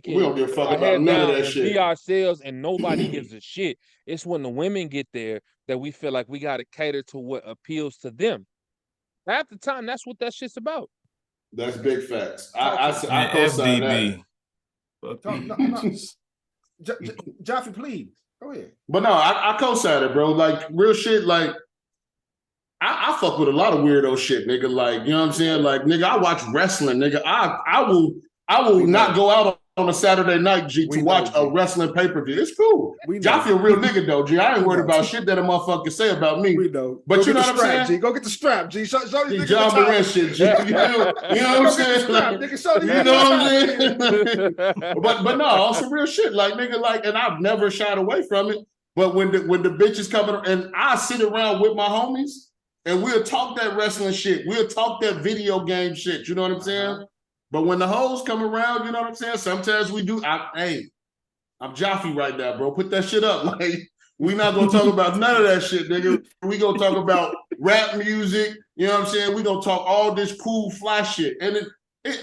can We don't give a fuck our about head none of down that and shit. be ourselves, and nobody gives a shit. It's when the women get there that we feel like we got to cater to what appeals to them. Half the time, that's what that shit's about. That's big facts. I Man, co-sign that. FDB. Fuck Talk, you. no. Jaffe, please go ahead. But no, I co-sign it, bro. Like real shit, like I fuck with a lot of weirdo shit, nigga. Like, you know what I'm saying? Like, nigga, I watch wrestling, nigga. I will We not know. go out on a Saturday night, G, We to know, watch G. a wrestling pay-per-view. It's cool. We know. Jaffe a real nigga though, G. I ain't We worried know. about shit that a motherfucker can say about me. We know. But Go you get know the what I'm strap, saying? G. Go get the strap, G. Show these G, niggas John the top. Moran shit, G. You know what I'm Go get the saying? strap, Like, nigga. Show these you niggas know the what I'm top, saying? but no, on some real shit, like nigga, like, and I've never shied away from it. But when the bitches coming, and I sit around with my homies, and we'll talk that wrestling shit, we'll talk that video game shit. You know what I'm saying? But when the hoes come around, you know what I'm saying? Sometimes we do. I'm Jaffe right now, bro. Put that shit up. Like, we not gonna talk about none of that shit, nigga. We gonna talk about rap music. You know what I'm saying? We gonna talk all this cool fly shit, and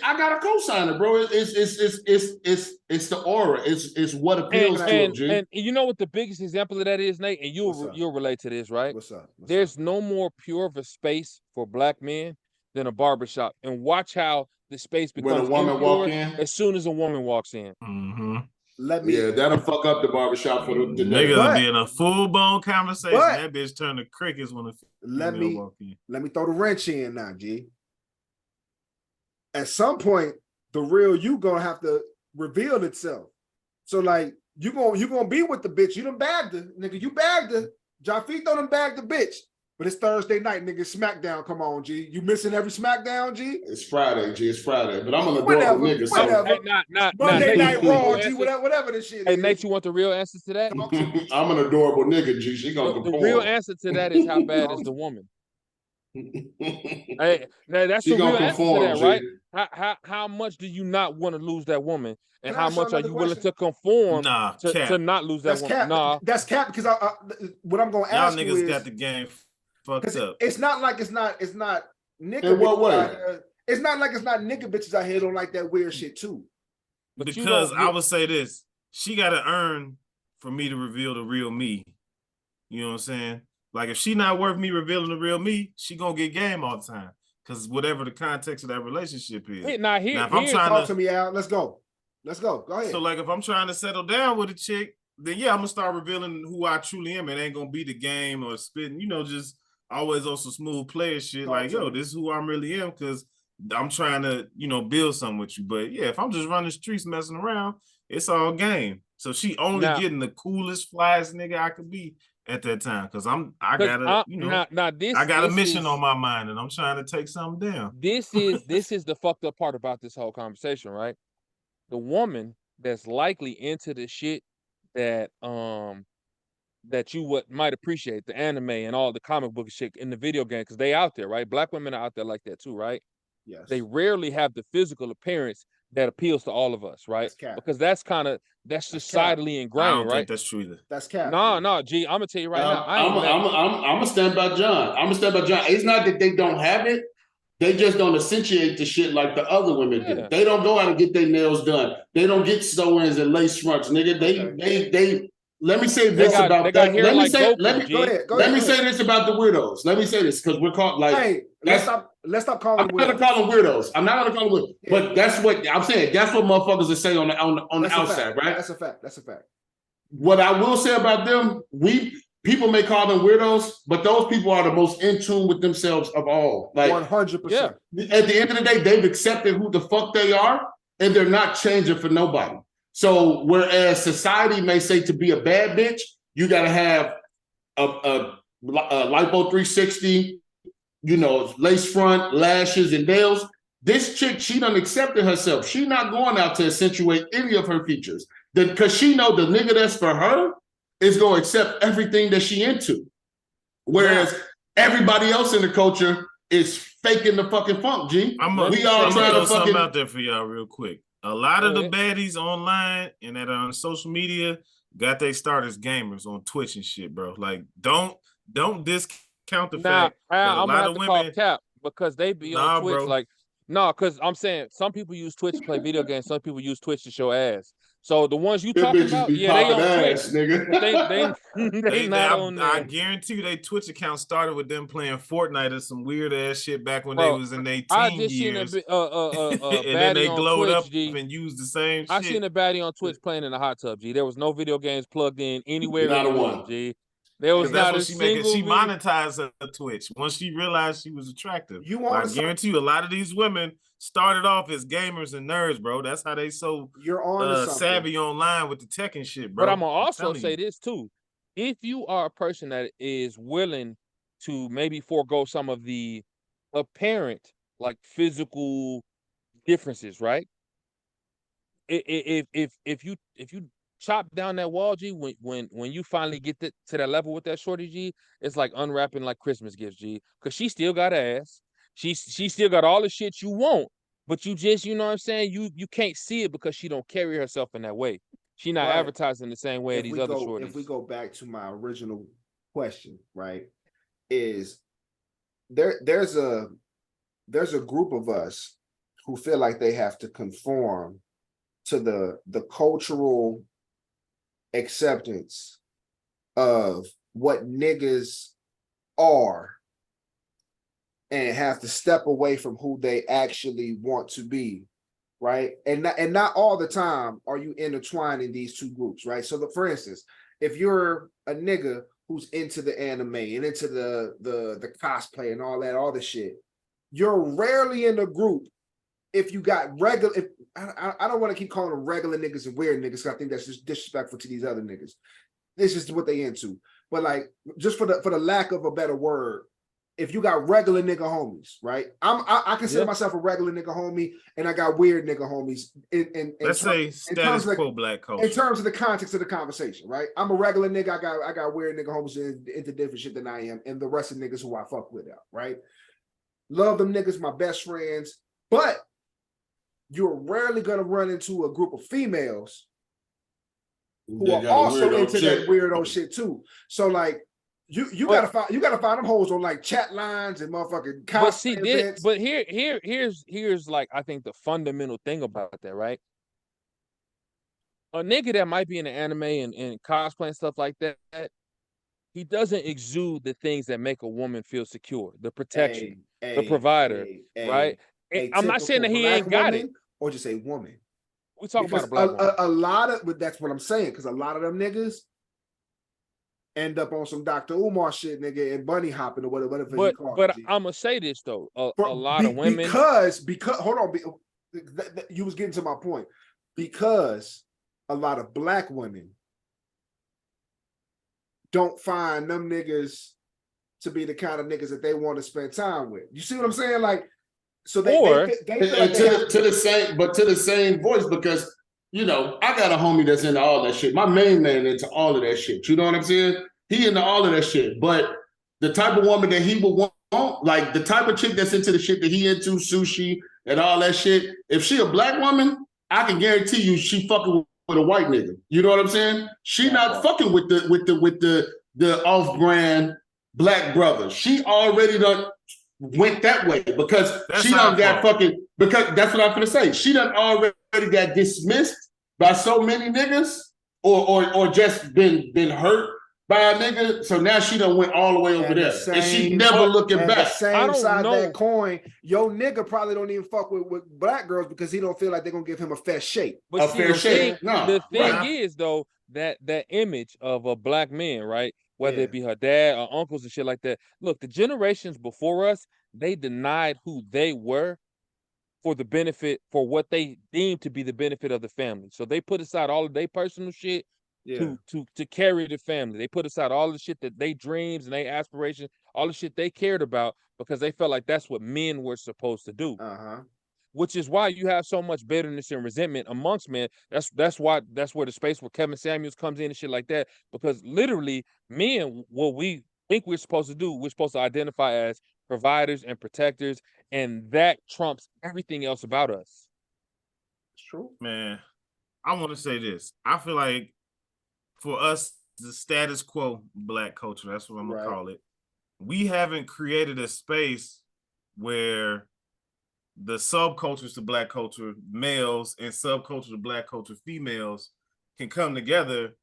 I got a co-signer, bro. It's the aura. It's what appeals to him, G. And you know what the biggest example of that is, Nate, and What's up? you'll relate to this, right? What's up? There's no more pure of a space for black men than a barbershop. And watch how the space When becomes a woman walk impure in, as soon as a woman walks in. Mm-hmm. Let me. yeah, that'll fuck up the barbershop for the day. Nigga But- be in a full-blown conversation. but- That bitch turn to crickets when the Let female me. walk in. Let me throw the wrench in now, G. At some point, the real you gonna have to reveal itself. So like you gonna be with the bitch. You done bagged her, nigga. You bagged her. Jaffe done bagged the bitch. But it's Thursday night, nigga. SmackDown, come on, G. You missing every SmackDown, G? It's Friday, G. It's Friday, but I'm an Whatever, adorable nigga. So whatever. Hey, not Monday Nate, Night you want Raw, the G. answer? Whatever this shit Hey, is. Nate, you want the real answer to that? Talk to me. I'm an adorable nigga, G. She gonna The conform. real answer to that is how bad is the woman. Hey, now that's She the real gonna answer to conform, that, G. right? How much do you not want to lose that woman, and Can I how ask y'all much are another you willing question? to conform Nah, to cap. not lose that That's woman? cap. Nah, That's cap because what I'm gonna Y'all ask you niggas is got the game fucked 'cause up. it's not like it's not nigga In what bitches way? out here. It's not like it's not nigga bitches out here don't like that weird shit too. but you Because don't I get- would say this, she got to earn for me to reveal the real me. You know what I'm saying? Like if she not worth me revealing the real me, she gonna get game all the time. Because whatever the context of that relationship is. Here, Now, if I'm here's- trying Talk to me, Al. Let's go. Let's go. Go ahead. So like, if I'm trying to settle down with a chick, then yeah, I'm gonna start revealing who I truly am. It ain't gonna be the game or spitting, just always on some smooth player shit. Talk Like, to yo, me. this is who I really am, because I'm trying to, build something with you. But yeah, if I'm just running the streets messing around, it's all game. So she only Now- getting the coolest, flyest nigga I could be at that time. Cause I 'Cause gotta, now this I got a this mission is- on my mind, and I'm trying to take something down. This is the fucked up part about this whole conversation, right? The woman that's likely into the shit that that you might appreciate, the anime and all the comic book shit in the video game, because they out there, right? Black women are out there like that too, right? Yes. They rarely have the physical appearance that appeals to all of us, right? That's cap. Because that's That's cap. societally I ingrained, don't right? think that's true either. That's cap. No, G, I'm gonna tell you right now. I ain't met- I'm gonna stand by John. I'm gonna stand by John. It's not that they don't have it. They just don't accentuate the shit like the other women do. Yeah. They don't go out and get their nails done. They don't get sew-ins and lace fronts, nigga. They let me say this about they got that. hair Let me like say Goku, let me G. Go ahead. Go let ahead. me go say ahead. this about the weirdos. Let me say this because we're called like Hey, let's stop calling I'm them not gonna weirdos. call them weirdos. I'm not gonna call them weirdos. But that's what I'm saying. That's what motherfuckers will say on the That's a outside, fact. right? That's a fact. That's a fact. What I will say about them, people may call them weirdos, but those people are the most in tune with themselves of all. Like 100%. at the end of the day, they've accepted who the fuck they are, and they're not changing for nobody. So whereas society may say to be a bad bitch, you gotta have a lipo 360, lace front, lashes, and nails. This chick, she done accepted herself. She not going out to accentuate any of her features. Because she know the nigga that's for her is going to accept everything that she into. Whereas everybody else in the culture is faking the fucking funk, G. We all I'm trying gonna to throw something fucking... out there for y'all real quick. A lot of the baddies online and that are on social media got they start as gamers on Twitch and shit, bro. Like, don't discount the fact that a I'm gonna lot have of to call women. cap because they be Nah, on Twitch bro. like because I'm saying some people use Twitch to play video games, some people use Twitch to show ass. So the ones you Them talking bitches about, be yeah, they popping on Twitch. ass, nigga. But they not on I there. guarantee you, they Twitch account started with them playing Fortnite or some weird ass shit back when Bro, they was in their I teen just seen a years. and And then baddie they on glowed Twitch, up G. and used the same shit. I seen a baddie on Twitch playing in a hot tub, G. There was no video games plugged in anywhere Not in the a room, one. G. There was That's not what a she making. single She video. monetized her Twitch once she realized she was attractive. You But I on guarantee you, a lot of these women started off as gamers and nerds, bro. That's how they so You're on to something. savvy online with the tech and shit, bro. But I'm gonna also telling say you. this too. If you are a person that is willing to maybe forego some of the apparent like physical differences, right? If you chop down that wall, G, when you finally get to that level with that shorty, G, it's like unwrapping like Christmas gifts, G. Cause she still got ass. She still got all the shit you want, but you just, you know what I'm saying? You can't see it because she don't carry herself in that way. She not Right. advertising the same way as these other shorties. If we go back to my original question, right, is there's a group of us who feel like they have to conform to the cultural acceptance of what niggas are and have to step away from who they actually want to be, right? And not all the time are you intertwining these two groups, right? So for instance, if you're a nigga who's into the anime and into the cosplay and all the shit, you're rarely in a group. If you got regular, I don't want to keep calling them regular niggas and weird niggas, 'cause I think that's just disrespectful to these other niggas. This is what they into. But like, just for the lack of a better word, if you got regular nigga homies, right? I consider myself a regular nigga homie, and I got weird nigga homies. Let's say status quo black culture. In terms of the context of the conversation, right? I'm a regular nigga. I got weird nigga homies into different shit than I am, and the rest of niggas who I fuck with out, right? Love them niggas, my best friends, but you're rarely gonna run into a group of females who are also into that weirdo shit too. So like, you gotta find them hoes on like chat lines and motherfucking cosplay events. But here's like I think the fundamental thing about that, right? A nigga that might be in the anime and cosplay and stuff like that, he doesn't exude the things that make a woman feel secure, the protection, the provider, right? I'm not saying that he ain't got it. Or just a woman. We talking about Because a black woman. a lot of, but that's what I'm saying. Because a lot of them niggas end up on some Dr. Umar shit, nigga, and bunny hopping or whatever. But I'm gonna say this though, a lot of women because hold on, you was getting to my point. Because a lot of black women don't find them niggas to be the kind of niggas that they want to spend time with. You see what I'm saying? Like, so they feel like to the same voice, because you know, I got a homie that's into all that shit. My main man into all of that shit. You know what I'm saying? He into all of that shit. But the type of woman that he would want, like the type of chick that's into the shit that he into, sushi and all that shit, if she a black woman, I can guarantee you she fucking with a white nigga. You know what I'm saying? She not fucking with the off-brand black brother. She already done went that way because she done got fucking, because that's what I'm gonna say. She done already got dismissed by so many niggas or just been hurt by a nigga. So now she done went all the way over there. And she never looking back. The same side of that coin, yo nigga probably don't even fuck with black girls because he don't feel like they're gonna give him a fair shake. But the thing is though, that image of a black man, right? Whether it be her dad or uncles and shit like that. Look, the generations before us, they denied who they were for the benefit, for what they deemed to be the benefit of the family. So they put aside all of their personal shit to carry the family. They put aside all the shit that they dreams and they aspirations, all the shit they cared about because they felt like that's what men were supposed to do. Which is why you have so much bitterness and resentment amongst men. That's where the space where Kevin Samuels comes in and shit like that. Because literally, men, what we think we're supposed to do, we're supposed to identify as providers and protectors, and that trumps everything else about us. It's true, man. I want to say this. I feel like for us, the status quo black culture, that's what I'm gonna call it. We haven't created a space where the subcultures to black culture males and subculture to black culture females can come together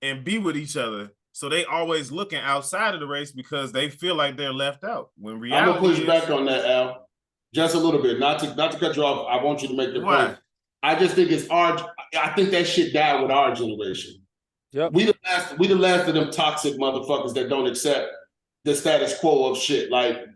and be with each other. So they always looking outside of the race because they feel like they're left out. When reality, I'm gonna push back on that, Al, just a little bit. Not to cut you off. I want you to make the point. I just think I think that shit died with our generation. Yep. We the last of them toxic motherfuckers that don't accept the status quo of shit. Like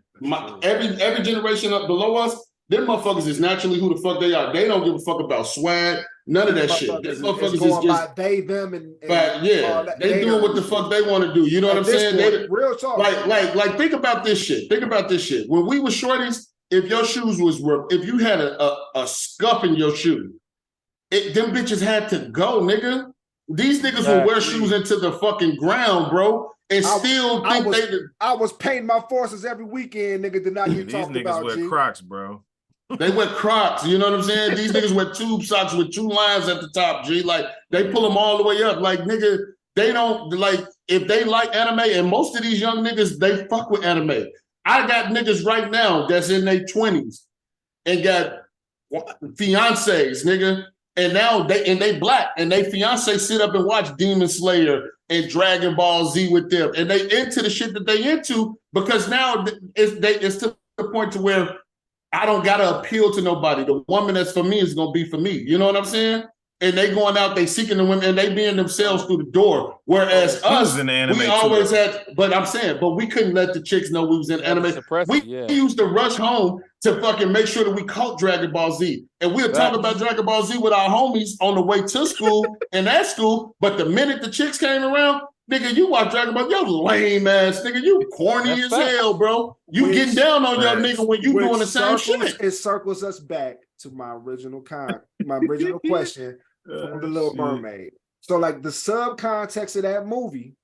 every generation up below us, them motherfuckers is naturally who the fuck they are. They don't give a fuck about swag, none of that shit. Them motherfuckers is just they, them, and they doing what the fuck they want to do. You know what I'm saying? Real talk. Like think about this shit. Think about this shit. When we were shorties, if your shoes if you had a scuff in your shoe, them bitches had to go, nigga. These niggas will wear shoes into the fucking ground, bro. And I was painting my forces every weekend, nigga. Did not get talked about. These niggas wear Crocs, bro. They wear Crocs, you know what I'm saying? These niggas wear tube socks with 2 lines at the top, G. Like, they pull them all the way up. Like, nigga, they don't, like, if they like anime, and most of these young niggas, they fuck with anime. I got niggas right now that's in their 20s and got fiancés, nigga. And now they black, and they fiance sit up and watch Demon Slayer and Dragon Ball Z with them. And they into the shit that they into because now it's to the point to where I don't gotta appeal to nobody. The woman that's for me is gonna be for me. You know what I'm saying? And they going out, they seeking the women, and they being themselves through the door. Whereas us, we always had, but I'm saying, but we couldn't let the chicks know we was in anime. We used to rush home to fucking make sure that we caught Dragon Ball Z. And we'll talk about Dragon Ball Z with our homies on the way to school and at school. But the minute the chicks came around, nigga, you watch Dragon Ball, yo lame ass nigga, you corny as hell, bro. You getting down on your nigga when you doing the same shit. It circles us back to my original question from The Little Mermaid. So like the subcontext of that movie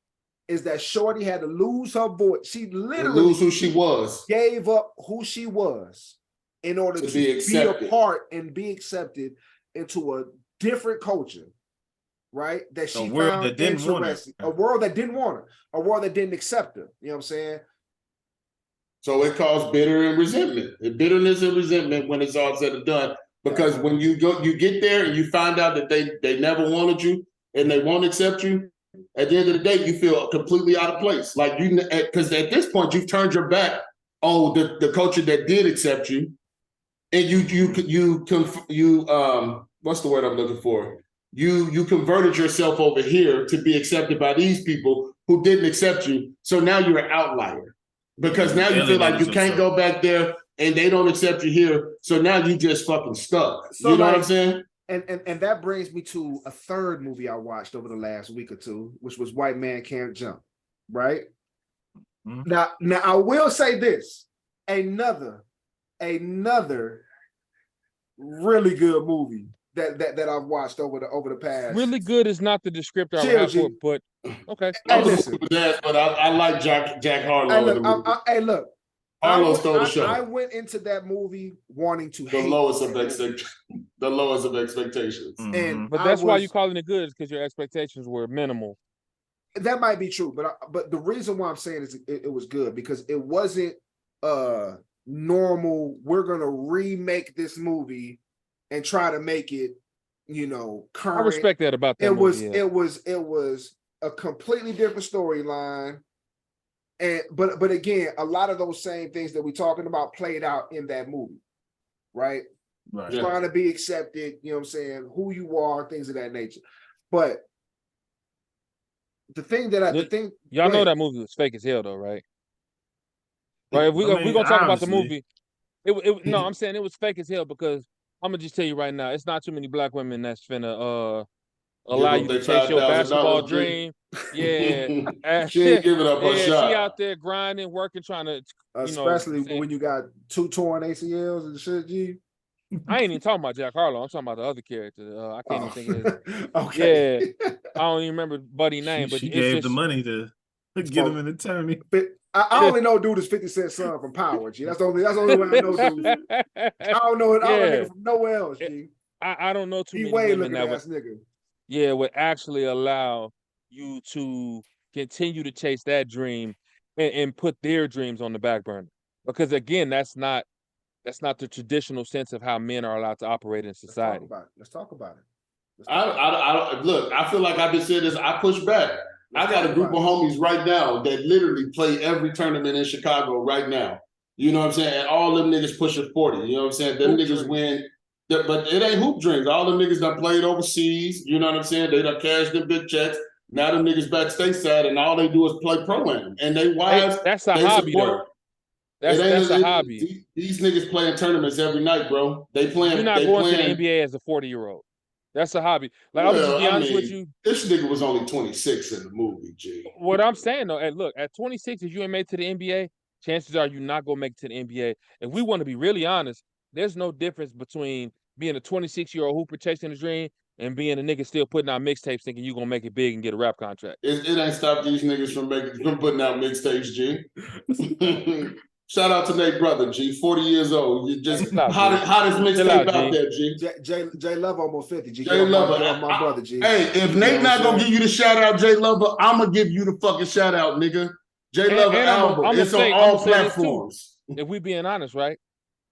is that Shorty had to lose her voice. She literally lose who she was. Gave up who she was in order to be a part and be accepted into a different culture. Right? That she found interesting. A world that didn't want her. A world that didn't accept her. You know what I'm saying? So it caused bitterness and resentment when it's all said and done. Because when you get there and you find out that they never wanted you and they won't accept you, at the end of the day, you feel completely out of place. Like because at this point you've turned your back on the culture that did accept you, and you what's the word I'm looking for? You converted yourself over here to be accepted by these people who didn't accept you. So now you're an outlier because now you feel like you can't go back there and they don't accept you here. So now you just fucking stuck. So you know like, what I'm saying? And that brings me to a third movie I watched over the last week or two, which was White Man Can't Jump. Right. Mhm. Now I will say this: another really good movie that I've watched over the past. Really good is not the descriptor I would Chill, have for G. it, but okay. Hey, listen. But I like Jack Harlow in the movie. Hey, look. Harlow stole the show. I went into that movie wanting to the hate lowest of that movie. expectations. The lowest of expectations. And But that's why you're calling it good, is because your expectations were minimal. that might be true, but the reason why I'm saying is it was good because it wasn't normal. We're gonna remake this movie and try to make it, current. I respect that about that movie. It was a completely different storyline. And but again, a lot of those same things that we're talking about played out in that movie, right? Right. Yeah. Trying to be accepted, you know what I'm saying, who you are, things of that nature. But the thing that Y'all know that movie was fake as hell, though, right? Right. If we gonna talk about the movie, no, I'm saying it was fake as hell because I'm gonna just tell you right now, it's not too many black women that's finna allow you to chase your basketball dream. Yeah, She ain't giving up her shot. She out there grinding, working, trying to, especially when you got 2 torn ACLs and shit. G. I ain't even talking about Jack Harlow. I'm talking about the other character. I can't even think of his. Okay. Yeah, I don't even remember Buddy name, but she it's gave just, the money to get him an attorney. But I only know dude is 50 Cent's son from Power. G. That's the only way I know dude. I don't know that nigga from nowhere else. G. I don't know too He many way women looking that ass nigga. would actually allow you to continue to chase that dream and put their dreams on the back burner. Because again, that's not the traditional sense of how men are allowed to operate in society. Let's talk about it. I look, I feel like I've been saying this. I push back. I got a group of homies right now that literally play every tournament in Chicago right now. You know what I'm saying? And all them niggas pushing 40. You know what I'm saying? Them niggas win. But it ain't hoop dreams. All them niggas done played overseas. You know what I'm saying? They done cashed them big checks. Now them niggas back stateside and all they do is play pro-am. And they wives, that's a hobby though. That's a hobby. These niggas playing tournaments every night, bro. They playing. You're not going to the NBA as a 40-year-old. That's a hobby. Like, I'll just be honest with you. This nigga was only 26 in the movie, G. What I'm saying though, look, at 26, if you ain't made it to the NBA, chances are you're not gonna make it to the NBA. If we want to be really honest, there's no difference between being a 26-year-old hooper chasing a dream and being a nigga still putting out mixtapes thinking you're gonna make it big and get a rap contract. It ain't stopped these niggas from putting out mixtapes, G. Shout out to Nate Brother, G. 40 years old. You just hottest mixtape out there, G. Jay Love almost 50. G. Jay Lover, my brother, G. Hey, if Nate not gonna give you the shout out, Jay Lover, I'm gonna give you the fucking shout out, nigga. Jay Lover album. It's on all platforms. If we being honest, right?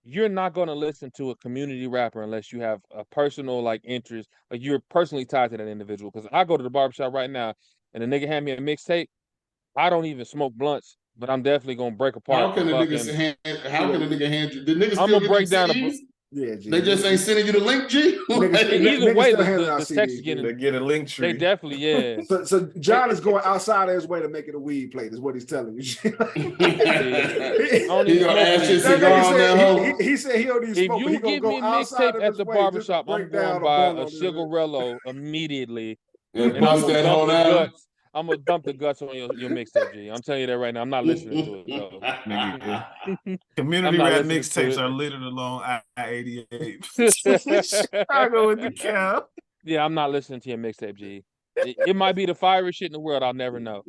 You're not gonna listen to a community rapper unless you have a personal interest, like you're personally tied to that individual. Because I go to the barbershop right now and a nigga hand me a mixtape. I don't even smoke blunts, but I'm definitely gonna break apart. How can a nigga hand you? The niggas I'm gonna break down Yeah, G. They just ain't sending you the link, G. Either way, the text is getting. They get a link tree. They definitely, yeah. So John is going outside of his way to make it a weed plate, is what he's telling you. He gonna ask you cigar. He said he don't even smoke. If you give me a mixtape at the barbershop, I'm going to buy a Cigarello immediately. And bust that whole down. I'm gonna dump the guts on your mixtape, G. I'm telling you that right now. I'm not listening to it. No. Community rap mixtapes are littered along I-88. Chicago with the cow. Yeah, I'm not listening to your mixtape, G. It might be the firiest shit in the world. I'll never know.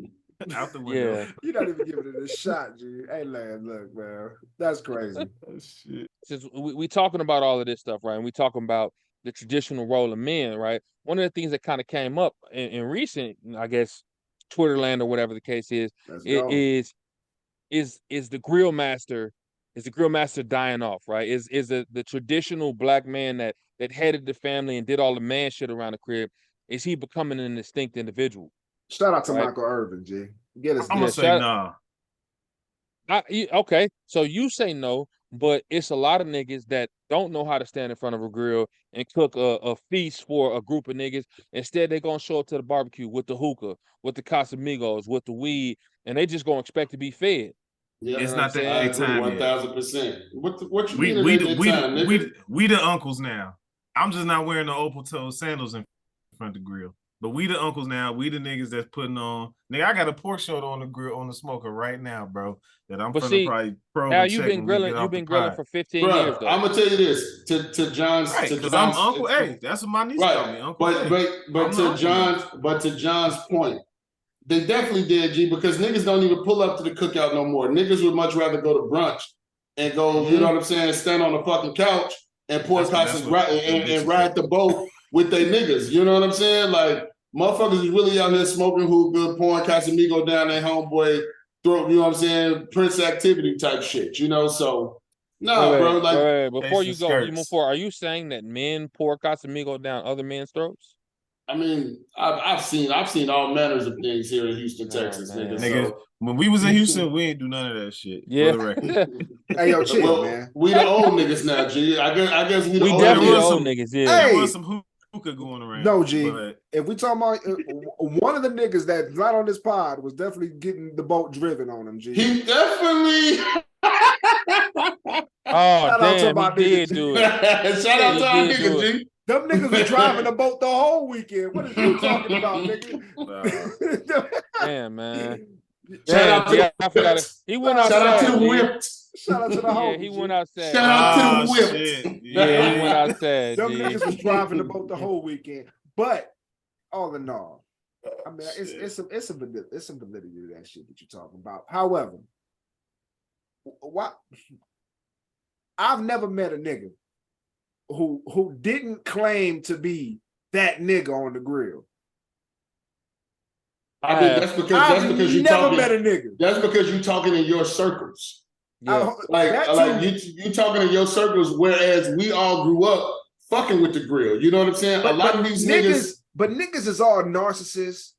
Out the window. Yeah. You're not even giving it a shot, G. Hey, man, look, man. That's crazy. Oh, shit. Since we talking about all of this stuff, right? And we talking about the traditional role of men, right? One of the things that kind of came up in recent, I guess, Twitter land or whatever the case is the grill master. Is the grill master dying off, right? Is the traditional black man that headed the family and did all the man shit around the crib, is he becoming an distinct individual? Shout out to Michael Irvin, G. I'm gonna say no. Okay, so you say no. But it's a lot of niggas that don't know how to stand in front of a grill and cook a feast for a group of niggas. Instead, they're gonna show up to the barbecue with the hookah, with the Casamigos, with the weed, and they just gonna expect to be fed. Yeah, It's know not what I'm that saying? big time yet. 1,000%. What you We mean? we it the, ain't we, that time, the, nigga? we the uncles now. I'm just not wearing the open-toed sandals in front of the grill. But we the uncles now. We the niggas that's putting on. Nigga, I got a pork shoulder on the grill on the smoker right now, bro. That I'm But gonna see, probably probe Now and you've check been when we grilling. get You've off the been grilling pod. for 15 years Bruh, though. I'm gonna tell you this to John's Right, to because John's I'm Uncle A. That's what my niece called me, right. Uncle A. But I'm the to uncle now. John's point, they definitely did, G, because niggas don't even pull up to the cookout no more. Niggas would much rather go to brunch and go, you know what I'm saying, stand on the fucking couch and pour That's Casas what the and bitches ride the boat with they niggas. You know what I'm saying? Like motherfuckers is really out here smoking hookah, pouring Casamigo down their homeboy throat, you know what I'm saying? Prince activity type shit, you know? So nah, bro, like wait. Before you Chasing go, you skirts. move forward. Are you saying that men pour Casamigo down other men's throats? I mean, I've seen all manners of things here in Houston, Texas, man. nigga. Nigga, So when we was in Houston, we ain't do none of that shit. Yeah. For the record. Hey, yo, chill, well, man. we the old niggas now, G. I guess we the We old definitely the was niggas. old some- niggas. Yeah. Hey. There was some hookah going around. No, G. But If we talking about one of the niggas that's not on this pod was definitely getting the boat driven on him, G. He definitely. Oh out to damn, my he did nigga, do it. Shout out He to our did do nigga, G. Them niggas was driving the boat the whole weekend. What is you talking about, nigga? Damn, man. Shout out to I forgot it. He went outside. Shout out to the G. whipped. Shout out to the Yeah, whole. he went outside. Shout out to the oh, whipped. shit. Yeah, he went outside. Them G. niggas was driving the boat the whole weekend. But all in all, I mean, it's some validity to that shit that you're talking about. However, I've never met a nigga who didn't claim to be that nigga on the grill. I mean, that's because you never talking. met a nigga. That's because you talking in your circles. Yeah. That You talking in your circles, whereas we all grew up fucking with the grill. You know what I'm saying? A lot of these niggas. But niggas is all narcissists,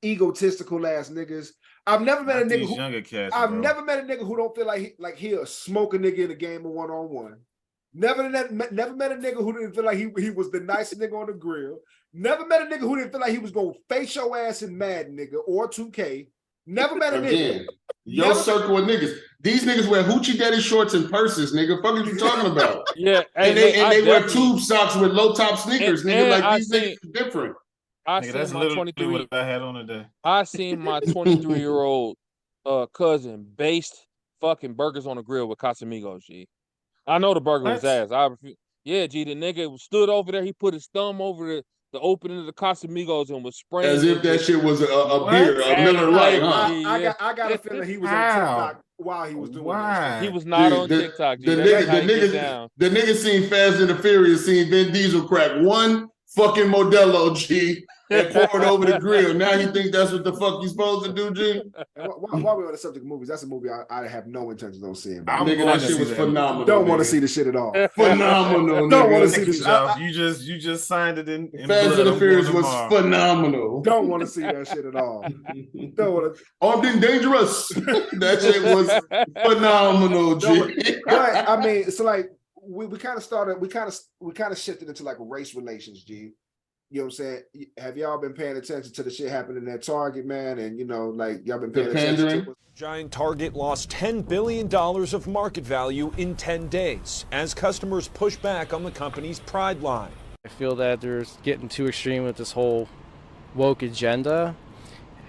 egotistical ass niggas. I've never met a nigga who younger cats, I've bro. never met a nigga who don't feel like he'll smoke a nigga in a game of one-on-one. Never met a nigga who didn't feel like he was the nicest nigga on the grill. Never met a nigga who didn't feel like he was gonna face your ass in Madden, nigga, or 2K. Never met a nigga. Again, your Never- circle of niggas. These niggas wear hoochie daddy shorts and purses, nigga. Fuck are you talking about? Yeah, and look, they I wear definitely- tube socks with low top sneakers, And- nigga. and Like I these seen- niggas is different. I Nigga, seen that's my literally 23. what I had on today. I seen my 23-year-old cousin baste fucking burgers on the grill with Casamigos, G. I know the burger was What? ass. Yeah, G, the nigga stood over there. He put his thumb over the opening of the Casamigos and was spraying. As if that shit was a beer, a Hey, Miller Lite, huh? I got a feeling he was on How? TikTok while he was doing Why? He was not Dude, on the- TikTok, G. The That's how he get nigga down. seen Fast and the Furious, seen Vin Diesel crack one fucking Modelo, G, and pour it over the grill. Now he think that's what the fuck you supposed to do, G? that. While we're on the subject of movies, that's a movie I have no intentions on seeing. I'm Nigga, going that to shit see was that. phenomenal. Don't want to nigga. see the shit at all. Phenomenal. Don't wanna nigga. see the shit. You just signed it in Fast blood. and the I'm Furious going was tomorrow. phenomenal. Don't want to see that shit at all. Don't want to. Armed and Dangerous. That shit was phenomenal, G. But I mean, so like we kind of started, we kind of shifted into like race relations, G. You know what I'm saying? Have y'all been paying attention to the shit happening at Target, man? And you know, like y'all been paying attention to it? Giant Target lost $10 billion of market value in 10 days as customers push back on the company's Pride line. I feel that they're getting too extreme with this whole woke agenda,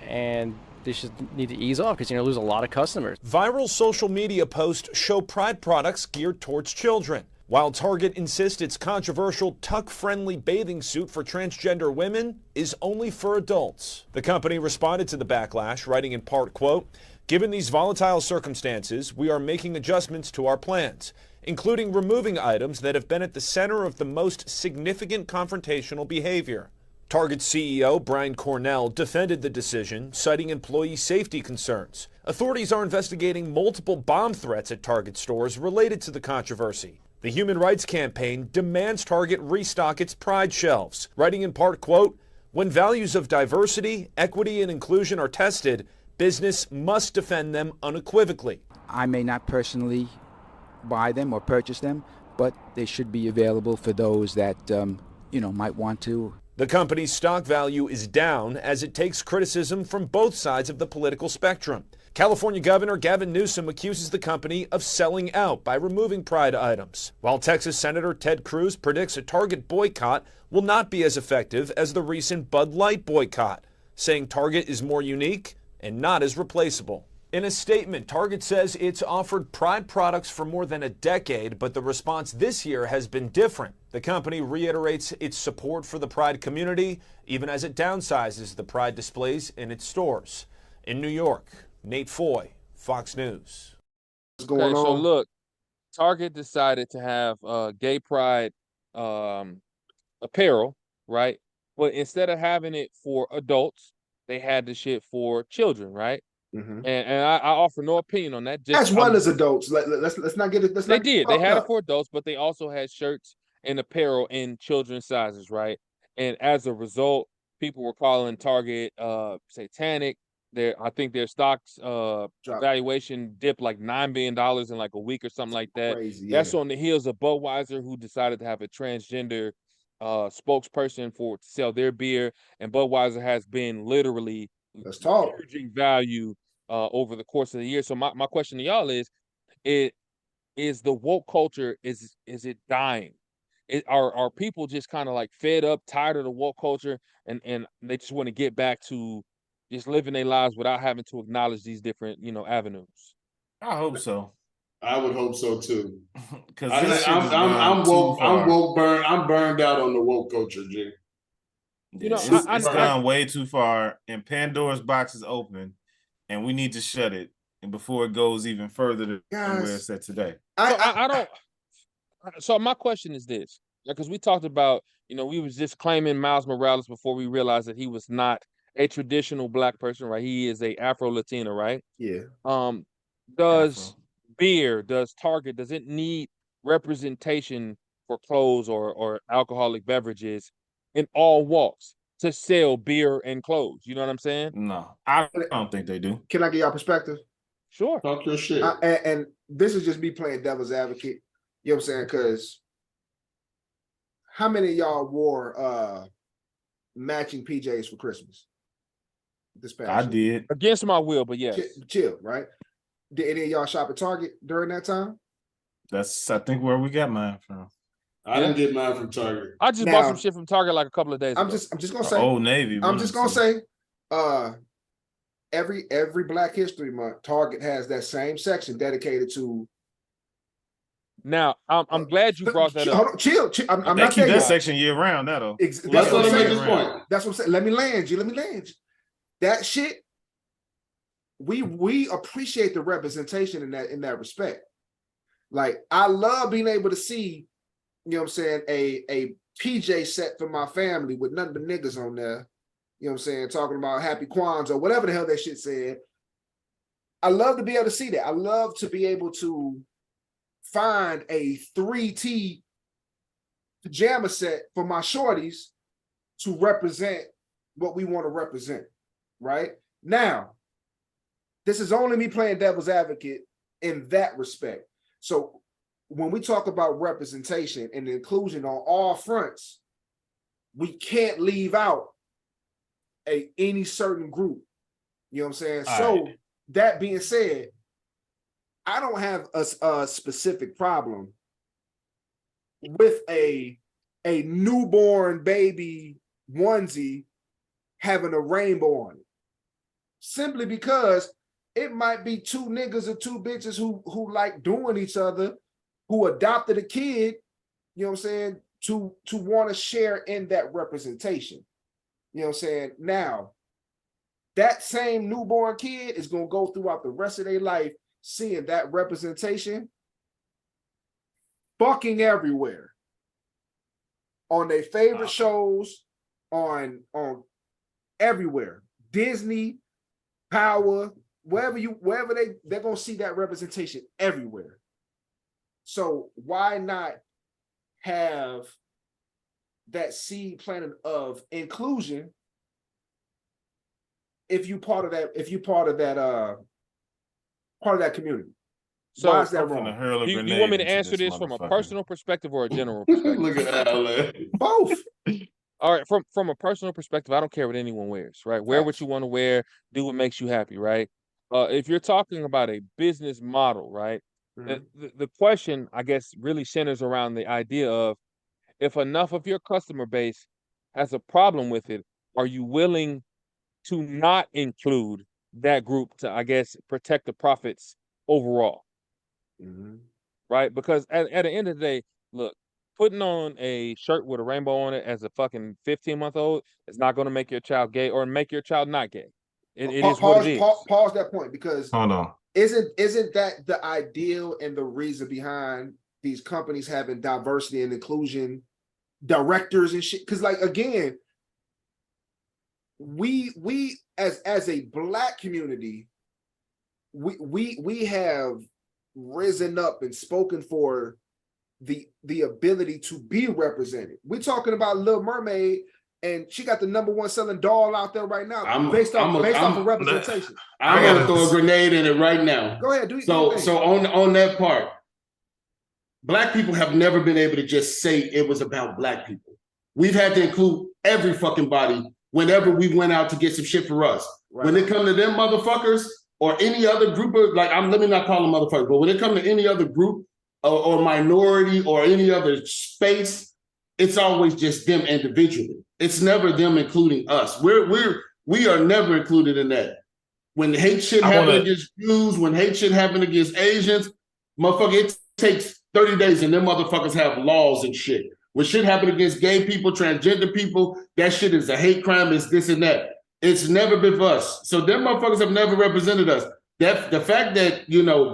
and they should need to ease off because you're going to lose a lot of customers. Viral social media posts show Pride products geared towards children, while Target insists its controversial tuck-friendly bathing suit for transgender women is only for adults. The company responded to the backlash, writing in part, quote, "Given these volatile circumstances, we are making adjustments to our plans, including removing items that have been at the center of the most significant confrontational behavior." Target CEO Brian Cornell defended the decision, citing employee safety concerns. Authorities are investigating multiple bomb threats at Target stores related to the controversy. The Human Rights Campaign demands Target restock its Pride shelves, writing in part, quote, "When values of diversity, equity, and inclusion are tested, business must defend them unequivocally." I may not personally buy them or purchase them, but they should be available for those that, might want to. The company's stock value is down as it takes criticism from both sides of the political spectrum. California Governor Gavin Newsom accuses the company of selling out by removing Pride items, while Texas Senator Ted Cruz predicts a Target boycott will not be as effective as the recent Bud Light boycott, saying Target is more unique and not as replaceable. In a statement, Target says it's offered Pride products for more than a decade, but the response this year has been different. The company reiterates its support for the Pride community, even as it downsizes the Pride displays in its stores. In New York, Nate Foy, Fox News. What's going on? So look, Target decided to have gay Pride apparel, right? But instead of having it for adults, they had the shit for children, right? Mm-hmm. And I offer no opinion on that. As well as adults. Let's not get it. They did. They had it for adults, but they also had shirts and apparel in children's sizes, right? And as a result, people were calling Target satanic. I think their stocks valuation dipped like $9 billion in like a week or something like that. Crazy, That's on the heels of Budweiser, who decided to have a transgender spokesperson to sell their beer, and Budweiser has been literally surging value over the course of the year. So my question to y'all is the woke culture, is it dying? Are people just kind of like fed up, tired of the woke culture, and they just want to get back to just living their lives without having to acknowledge these different, avenues? I hope so. I would hope so too. Because I'm woke. I'm woke. I'm burned out on the woke culture, G. It's gone way too far, and Pandora's box is open, and we need to shut it, and before it goes even further than where it's at today. I don't. So my question is this, because we talked about, we was just claiming Miles Morales before we realized that he was not a traditional black person, right? He is a Afro-Latino, right? Yeah. Does Target, does it need representation for clothes or alcoholic beverages in all walks to sell beer and clothes? You know what I'm saying? No, I don't think they do. Can I get y'all perspective? Sure. Talk your shit. And this is just me playing devil's advocate. You know what I'm saying? Because how many of y'all wore matching PJs for Christmas this past year? Did. Against my will, but yes. Chill, right? Did any of y'all shop at Target during that time? That's, I think, where we got mine from. I didn't get mine from Target. I just bought some shit from Target like a couple of days ago. I'm just gonna say Old Navy. I'm just gonna say every Black History Month, Target has that same section dedicated to. Now, I'm glad you brought that up. Hold on, chill. I'm not keep that section year round. That's what I'm saying. That's what I'm saying. Let me land you. That shit. We appreciate the representation in that respect. Like, I love being able to see, you know what I'm saying, a PJ set for my family with nothing but niggas on there. You know what I'm saying, talking about Happy Kwanzaa or whatever the hell that shit said. I love to be able to see that. I love to be able to find a 3T pajama set for my shorties to represent what we want to represent, right? Now, this is only me playing devil's advocate in that respect. So when we talk about representation and inclusion on all fronts, we can't leave out any certain group. You know what I'm saying? So that being said, I don't have a specific problem with a newborn baby onesie having a rainbow on it, simply because it might be two niggas or two bitches who like doing each other, who adopted a kid, you know what I'm saying, to want to share in that representation. You know what I'm saying? Now, that same newborn kid is going to go throughout the rest of their life seeing that representation fucking everywhere. On their favorite shows, on everywhere. Disney, Power, wherever they're gonna see that representation everywhere. So why not have that seed planted of inclusion if you part of that community? So why is that I'm finna wrong? hurl a do you grenade want me to into answer this from a motherfucker. personal perspective or a general perspective? Look at Alan. Both. All right, from a personal perspective, I don't care what anyone wears, right? Wear what you want to wear, do what makes you happy, right? If you're talking about a business model, right? The question, I guess, really centers around the idea of if enough of your customer base has a problem with it, are you willing to not include that group to, I guess, protect the profits overall? Right? Because at the end of the day, look, putting on a shirt with a rainbow on it as a fucking 15-month-old is not going to make your child gay or make your child not gay. It is what it is. Pause that point, because Hold on. isn't that the ideal and the reason behind these companies having diversity and inclusion directors and shit? Because, like, again, we as a Black community, we have risen up and spoken for the ability to be represented. We're talking about Little Mermaid, and she got the #1 selling doll out there right now, based off of representation. I'm gonna throw a grenade in it right now. Go ahead, So on that part, Black people have never been able to just say it was about Black people. We've had to include every fucking body whenever we went out to get some shit for us. Right. When it comes to them motherfuckers or any other group of, like, let me not call them motherfuckers, but when it comes to any other group or minority or any other space, it's always just them individually. It's never them including us. We are never included in that. When hate shit happen against Jews, when hate shit happen against Asians, motherfucker, it takes 30 days and them motherfuckers have laws and shit. When shit happen against gay people, transgender people, that shit is a hate crime, it's this and that. It's never been for us. So them motherfuckers have never represented us. The fact that,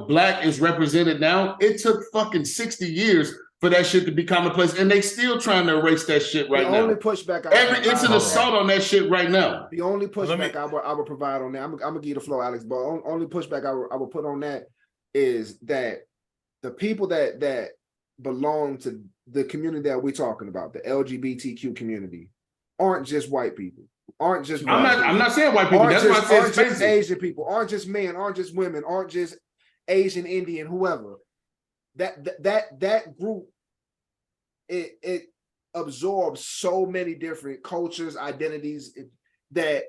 Black is represented now, it took fucking 60 years for that shit to be commonplace, and they still trying to erase that shit right now. The only pushback it's an assault on that shit right now. The only pushback I would provide on that, I'm gonna give you the floor, Alex, but only pushback I would put on that is that the people that belong to the community that we're talking about, the LGBTQ community, aren't just white people. Aren't just I'm not saying white people. That's why I said aren't just Asian people. Aren't just men. Aren't just women. Aren't just Asian, Indian, whoever. That group, it absorbs so many different cultures, identities, that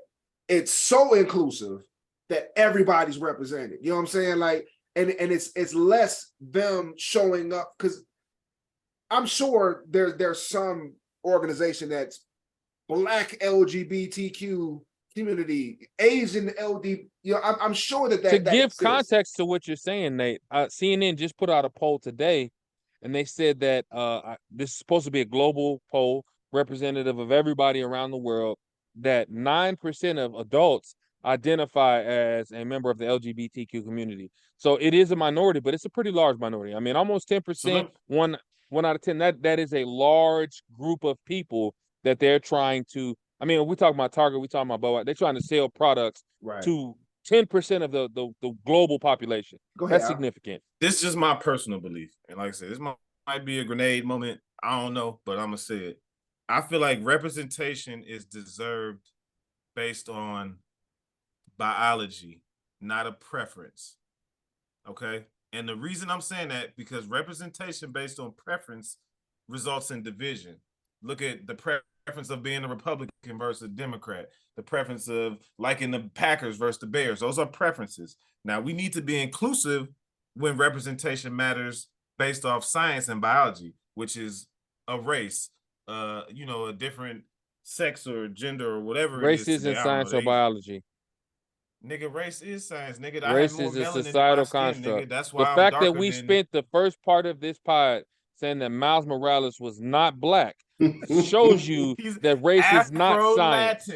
it's so inclusive that everybody's represented. You know what I'm saying? Like, and it's less them showing up, because I'm sure there's some organization that's Black LGBTQ community, Asian LD. I'm sure that to give context to what you're saying, Nate. CNN just put out a poll today, and they said that this is supposed to be a global poll representative of everybody around the world. That 9% of adults identify as a member of the LGBTQ community. So it is a minority, but it's a pretty large minority. I mean, almost 10%. One out of 10. That is a large group of people that they're trying to. I mean, we talking about Target, we talking about Boa. They're trying to sell products to 10% of the global population. Go ahead. That's significant. This is just my personal belief, and like I said, this might be a grenade moment. I don't know, but I'm gonna say it. I feel like representation is deserved based on biology, not a preference. Okay, and the reason I'm saying that, because representation based on preference results in division. Look at the preference of being a Republican versus a Democrat, the preference of liking the Packers versus the Bears. Those are preferences. Now, we need to be inclusive when representation matters based off science and biology, which is a race, a different sex or gender or whatever. Race isn't science or biology. Nigga, race is science, nigga. Race is a societal construct. That's why the fact that we spent the first part of this pod saying that Miles Morales was not Black shows you that race is not science.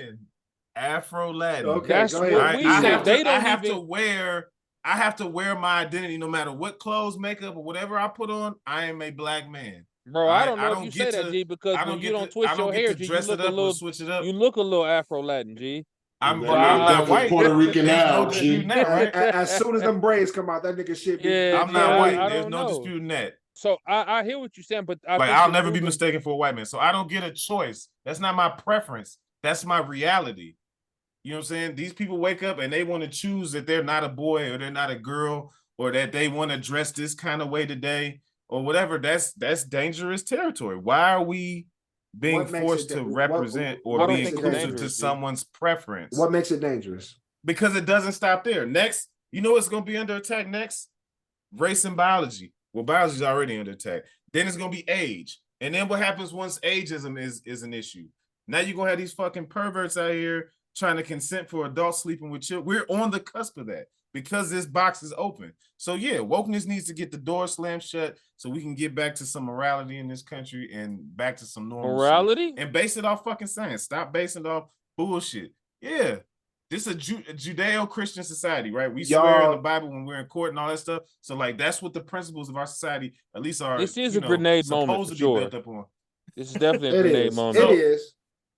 Afro-Latin. Okay, that's what we said. I have to wear my identity no matter what clothes, makeup, or whatever I put on. I am a Black man. Bro, I don't know if you say that, G, because when you don't twist your hair, G, you look a little Afro-Latin, G. I'm not white. Puerto Rican now, G. As soon as them braids come out, that nigga shit. I'm not white. There's no disputing that. So I hear what you're saying, but I'll never be mistaken for a white man. So I don't get a choice. That's not my preference. That's my reality. You know what I'm saying? These people wake up and they want to choose that they're not a boy or they're not a girl or that they want to dress this kind of way today or whatever, that's dangerous territory. Why are we being What makes forced it to da- represent what or be makes it inclusive to dangerous, dude? someone's preference? What makes it dangerous? Because it doesn't stop there. Next, you know what's going to be under attack next? Race and biology. Well, biology is already under attack. Then it's going to be age. And then what happens once ageism is an issue? Now you're going to have these fucking perverts out here trying to consent for adults sleeping with children. We're on the cusp of that because this box is open. So yeah, wokeness needs to get the door slammed shut so we can get back to some morality in this country and back to some normal Morality? and base it off fucking science. Stop basing it off bullshit. Yeah. This is a Judeo-Christian society, right? We swear in the Bible when we're in court and all that stuff. So like that's what the principles of our society at least are. This is a grenade moment for sure. Built up on. This is definitely a grenade moment.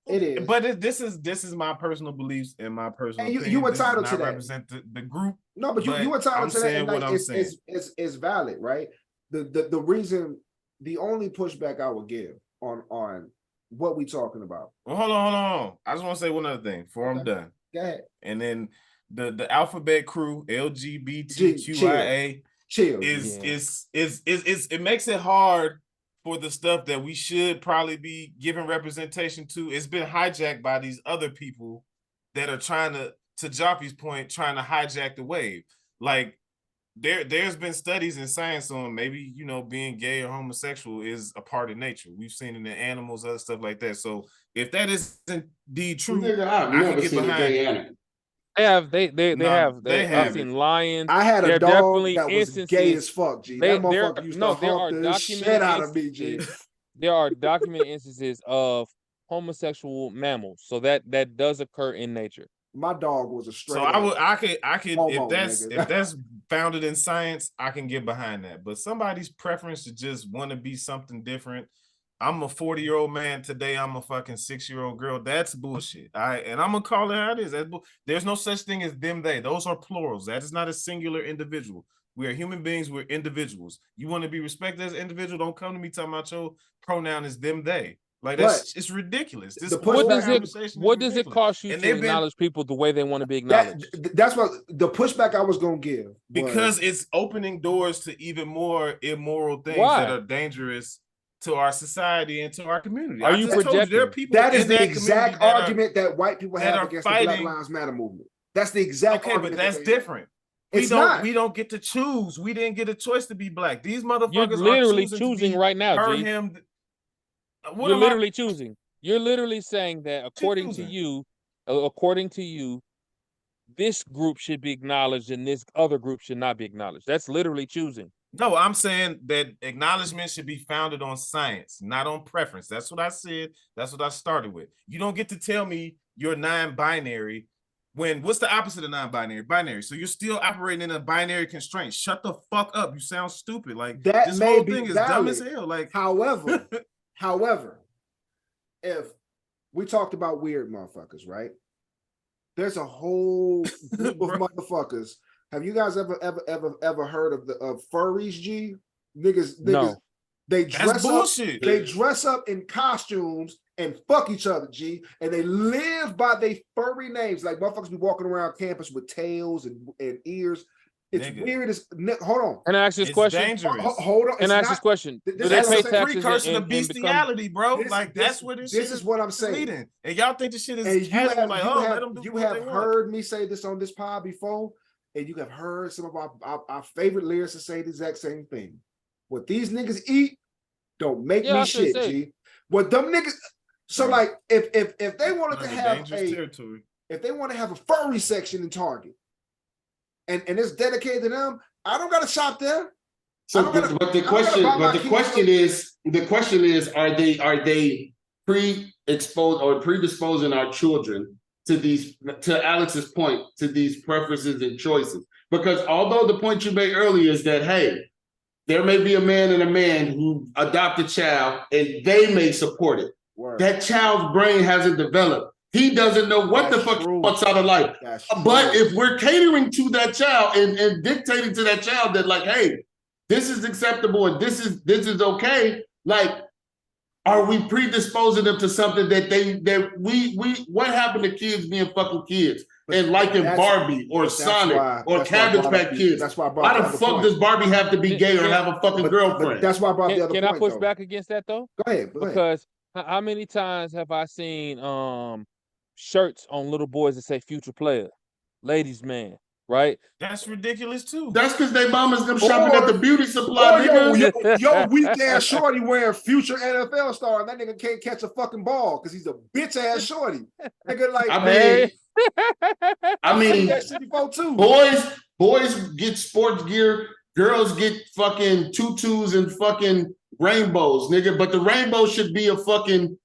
It is. But this is my personal beliefs and my personal and opinion. you entitled to that. Represent the group. No, but you entitled to that. And like, it's valid, right? The reason, the only pushback I would give on what we talking about. Well, hold on. I just want to say one other thing before I'm done. Go ahead. And then the alphabet crew, LGBTQIA, chill. Is it makes it hard for the stuff that we should probably be giving representation to. It's been hijacked by these other people that are trying to Joppy's point, trying to hijack the wave. Like there's been studies in science on maybe, you know, being gay or homosexual is a part of nature. We've seen it in animals, other stuff like that. So if that is indeed true, I've never seen a gay animal. They have. I've seen lions. I had a dog that was instances, gay as fuck, G. That motherfucker used to hump the shit out of me, G. There are documented instances of homosexual mammals, so that does occur in nature. My dog was a straight. So I could if that's founded in science, I can get behind that. But somebody's preference to just want to be something different. I'm a 40-year-old man today. I'm a fucking 6-year-old girl. That's bullshit. And I'm gonna call it how it is. There's no such thing as them, they. Those are plurals. That is not a singular individual. We are human beings. We're individuals. You want to be respected as an individual? Don't come to me talking about your pronoun is them, they. Like it's ridiculous. What does it cost you to acknowledge people the way they want to be acknowledged? That's what the pushback I was gonna give. Because it's opening doors to even more immoral things that are dangerous to our society and to our community. Are you projecting? There are people that is the exact argument that white people have against the Black Lives Matter movement. That's the exact argument. But that's different. We don't get to choose. We didn't get a choice to be black. These motherfuckers You're literally are choosing right now, G. You're literally choosing. You're literally saying that according to you, this group should be acknowledged and this other group should not be acknowledged. That's literally choosing. No, I'm saying that acknowledgement should be founded on science, not on preference. That's what I said. That's what I started with. You don't get to tell me you're non-binary when what's the opposite of non-binary? Binary. So you're still operating in a binary constraint. Shut the fuck up. You sound stupid. Like that this may whole be thing is valid. dumb as hell. Like however, if we talked about weird motherfuckers, right? There's a whole group of motherfuckers. Have you guys ever heard of furries, G? Niggas, no. They dress up. They dress up in costumes and fuck each other, G. And they live by their furry names. Like motherfuckers be walking around campus with tails and ears. It's weird as hold on. Can I ask this question? Dangerous. Hold on. Can I ask this question? That's a precursor to bestiality, bro. Like that's what this is what I'm saying. Leading. And y'all think this shit is casual, like, let them do you have heard me say this on this pod before, and you have heard some of our favorite lyricists say the exact same thing. What these niggas eat don't make me shit, G. What them niggas. So like, if they wanted to have if they want to have a furry section in Target, and it's dedicated to them, I don't gotta shop there. So, but the question is, are they pre-exposed or predisposing our children to Alex's point, to these preferences and choices? Because although the point you made earlier is that, hey, there may be a man and a man who adopt a child and they may support it. Word. That child's brain hasn't developed. He doesn't know what the fuck he wants out of life. But if we're catering to that child and dictating to that child that like, hey, this is acceptable and this is okay, like, are we predisposing them to something that what happened to kids being fucking kids and liking Barbie or Sonic or Cabbage Patch Kids? That's why I brought Why the up the fuck point. does Barbie have to be gay or have a fucking girlfriend? But that's why I brought the other Can point. I push though. back against that though? Go ahead. Because how many times have I seen shirts on little boys that say "future player," ladies' man, right? That's ridiculous too. That's because they mamas them shopping at the beauty supply, nigga. Yo, weak ass shorty wearing future NFL star, and that nigga can't catch a fucking ball because he's a bitch ass shorty. Nigga, like, I mean, that shit before too. Boys get sports gear, girls get fucking tutus and fucking rainbows, nigga. But the rainbow should be a fucking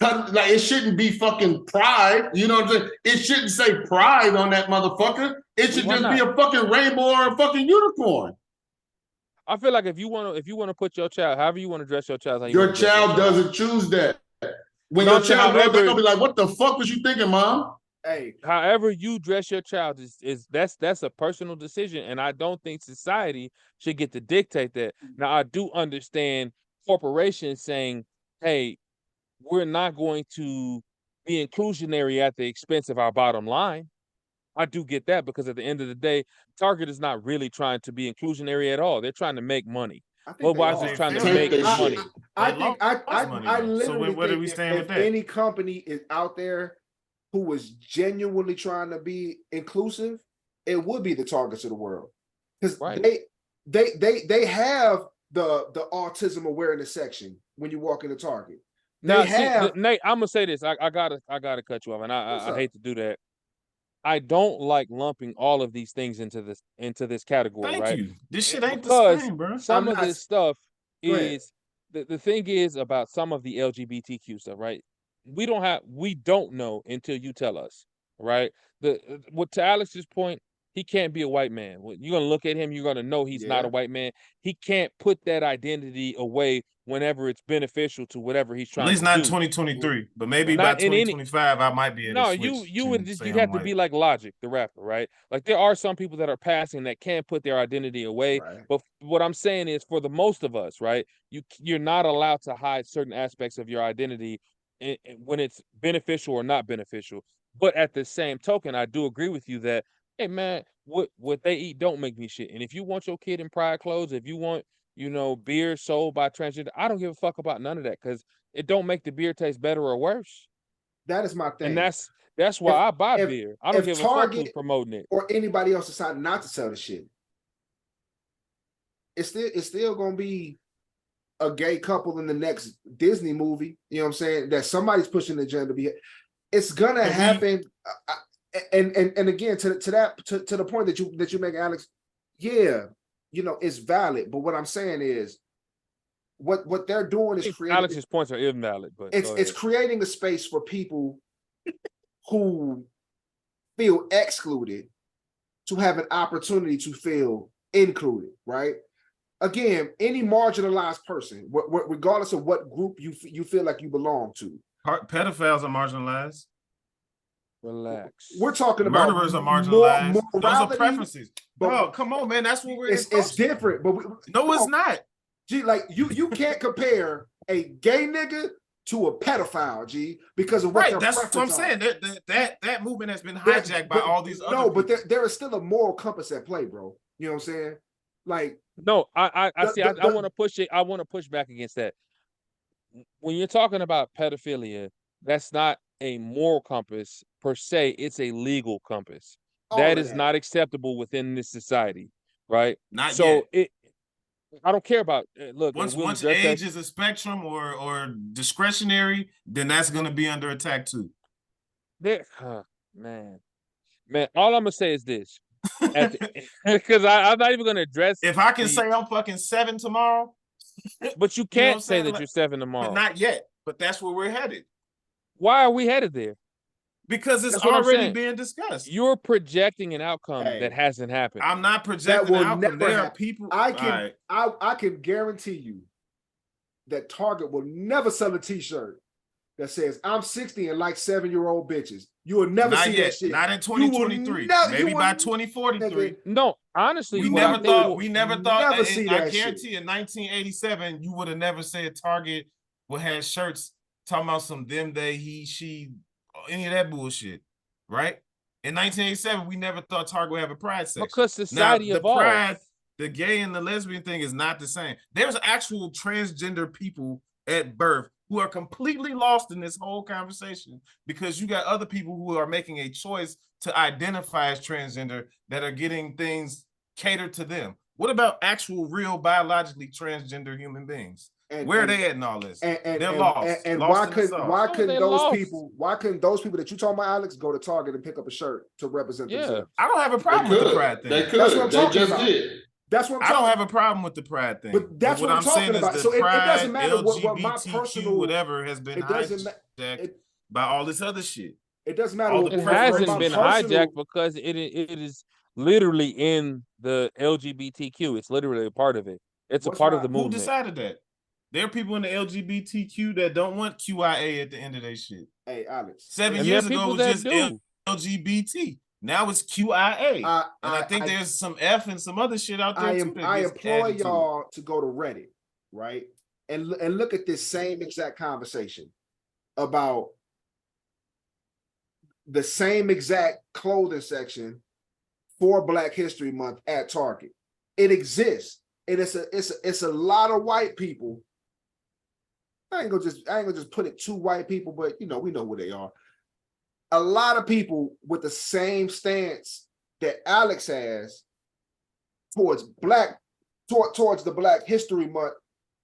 like, it shouldn't be fucking pride. You know what I'm saying? It shouldn't say pride on that motherfucker. It should just be a fucking rainbow or a fucking unicorn. I feel like if you want to put your child, however you want to dress your child, your child doesn't choose that. When your child grows, they're gonna be like, "What the fuck was you thinking, mom?" Hey, however you dress your child is that's a personal decision, and I don't think society should get to dictate that. Now, I do understand corporations saying, "Hey, we're not going to be inclusionary at the expense of our bottom line." I do get that, because at the end of the day, Target is not really trying to be inclusionary at all. They're trying to make money. Budweiser's trying to make money. I literally so where do we think stand if with that? any company is out there who was genuinely trying to be inclusive, it would be the Targets of the world, because they have the autism awareness section when you walk into Target. Now, Nate, I'm gonna say this. I gotta cut you off, and I hate to do that. I don't like lumping all of these things into this category. Thank right? you. This shit ain't the same, bro. Some of this stuff is the thing is about some of the LGBTQ stuff, right? We don't know until you tell us, right? To Alex's point, he can't be a white man. You're gonna look at him, you're gonna know he's not a white man. He can't put that identity away whenever it's beneficial to whatever he's trying to do. At least not in 2023, but maybe by 2025, I might be able to switch. You'd have to be like Logic, the rapper, right? Like, there are some people that are passing that can't put their identity away. Right. But what I'm saying is, for the most of us, right, you're not allowed to hide certain aspects of your identity when it's beneficial or not beneficial. But at the same token, I do agree with you that, hey man, what they eat don't make me shit. And if you want your kid in pride clothes, if you want, beer sold by transgender, I don't give a fuck about none of that, because it don't make the beer taste better or worse. That is my thing. And that's why I buy beer. I don't give a fuck who's promoting it. Or anybody else decide not to sell the shit. It's still gonna be a gay couple in the next Disney movie. You know what I'm saying? That somebody's pushing the agenda. It's gonna happen. And again, to the point that you make, Alex. Yeah, it's valid. But what I'm saying is, what they're doing is creating. Alex's points are invalid, but it's creating a space for people who feel excluded to have an opportunity to feel included, right? Again, any marginalized person, regardless of what group you feel like you belong to. Pedophiles are marginalized. Relax. We're talking about murderers are marginalized. Those are preferences. Bro, come on, man. That's what we're. It's different, but no, it's not. G, like you can't compare a gay nigga to a pedophile, G, because of what right. That's what I'm saying. That movement has been hijacked by all these. But there is still a moral compass at play, bro. You know what I'm saying? Like, no, I see. I want to push it. I want to push back against that. When you're talking about pedophilia, that's not a moral compass per se. It's a legal compass. That is not acceptable within this society, right? Not so yet. I don't care about look. Once age is a spectrum or discretionary, then that's going to be under attack too. Man. All I'm gonna say is this, because I'm not even gonna address. If I can say I'm fucking 7 tomorrow, but you can't say that you're 7 tomorrow. But not yet. But that's where we're headed. Why are we headed there? Because it's already being discussed. You're projecting an outcome that hasn't happened. I'm not projecting an outcome. There are people. I can guarantee you that Target will never sell a T-shirt that says "I'm 60 and like 7-year-old bitches." You will never see that shit. Not in 2023. Maybe by 2043. No, honestly, we never thought. Never see that I guarantee in 1987 you would have never said Target would have shirts talking about some them, they, he, she, any of that bullshit, right? In 1987, we never thought Target would have a pride section. Because society now, the evolved. pride, the gay and the lesbian thing is not the same. There's actual transgender people at birth who are completely lost in this whole conversation because you got other people who are making a choice to identify as transgender that are getting things catered to them. What about actual, real, biologically transgender human beings? Where are they at in all this? They're lost. And lost why couldn't those lost. people? Why couldn't those people that you talking about, Alex, go to Target and pick up a shirt to represent themselves? I don't have a problem with the pride thing. They could. That's what I'm They talking just about. did. That's what I'm I don't talking. have a problem with the pride thing. But that's what I'm saying talking about. is So the it pride, doesn't matter what my LGBTQ, personal whatever has been it doesn't hijacked by all this other shit. It doesn't matter. All what the It my hasn't personal- been hijacked because it is literally in the LGBTQ. It's literally a part of it. It's a What's part of not- the Who movement. decided that? There are people in the LGBTQ that don't want QIA at the end of their shit. Hey, Alex. 7 And years there are ago, it people was that just do. LGBT. Now it's QIA. And I think there's some F and some other shit out there I too. that I gets implore added to it. y'all to go to Reddit, right, and look at this same exact conversation about the same exact clothing section for Black History Month at Target. It exists, and it's a lot of white people. I ain't gonna just put it to white people, but we know who they are. A lot of people with the same stance that Alex has towards towards the Black History Month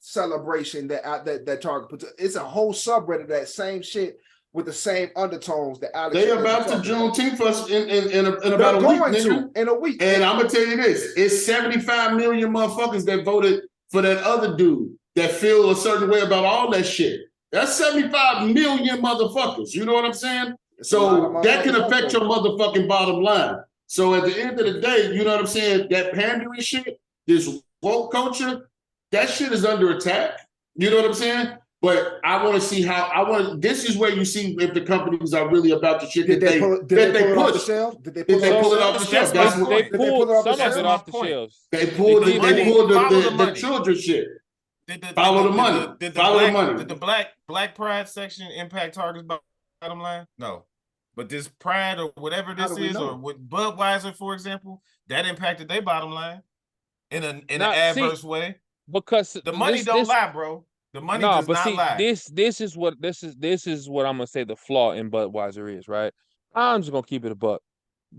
celebration that Target puts. It's a whole subreddit of that same shit with the same undertones that Alex. They about to Juneteenth us in about They're a week, going to nigga. in a week. And I'm gonna tell you this: it's 75 million motherfuckers that voted for that other dude that feel a certain way about all that shit. That's 75 million motherfuckers. You know what I'm saying? So that can affect your motherfucking bottom line. So at the end of the day, you know what I'm saying? That pandering shit, this woke culture, that shit is under attack. You know what I'm saying? But I want to see this is where you see if the companies are really about the shit Did they pull it off the push. shelf? Did they Did they pull it off off the the shelf? shelf? That's what They Did they pull pulled it off the some of shelf? it off the shelves. they pulled Did the children shit. Follow the money. Follow the money. Did the black pride section impact Target's bottom line? No. But this pride or whatever How this do we is, know? or with Budweiser, for example, that impacted their bottom line in an Now, adverse way. Because The money don't lie, bro. The money does not lie. This is what I'm gonna say the flaw in Budweiser is, right? I'm just gonna keep it a buck.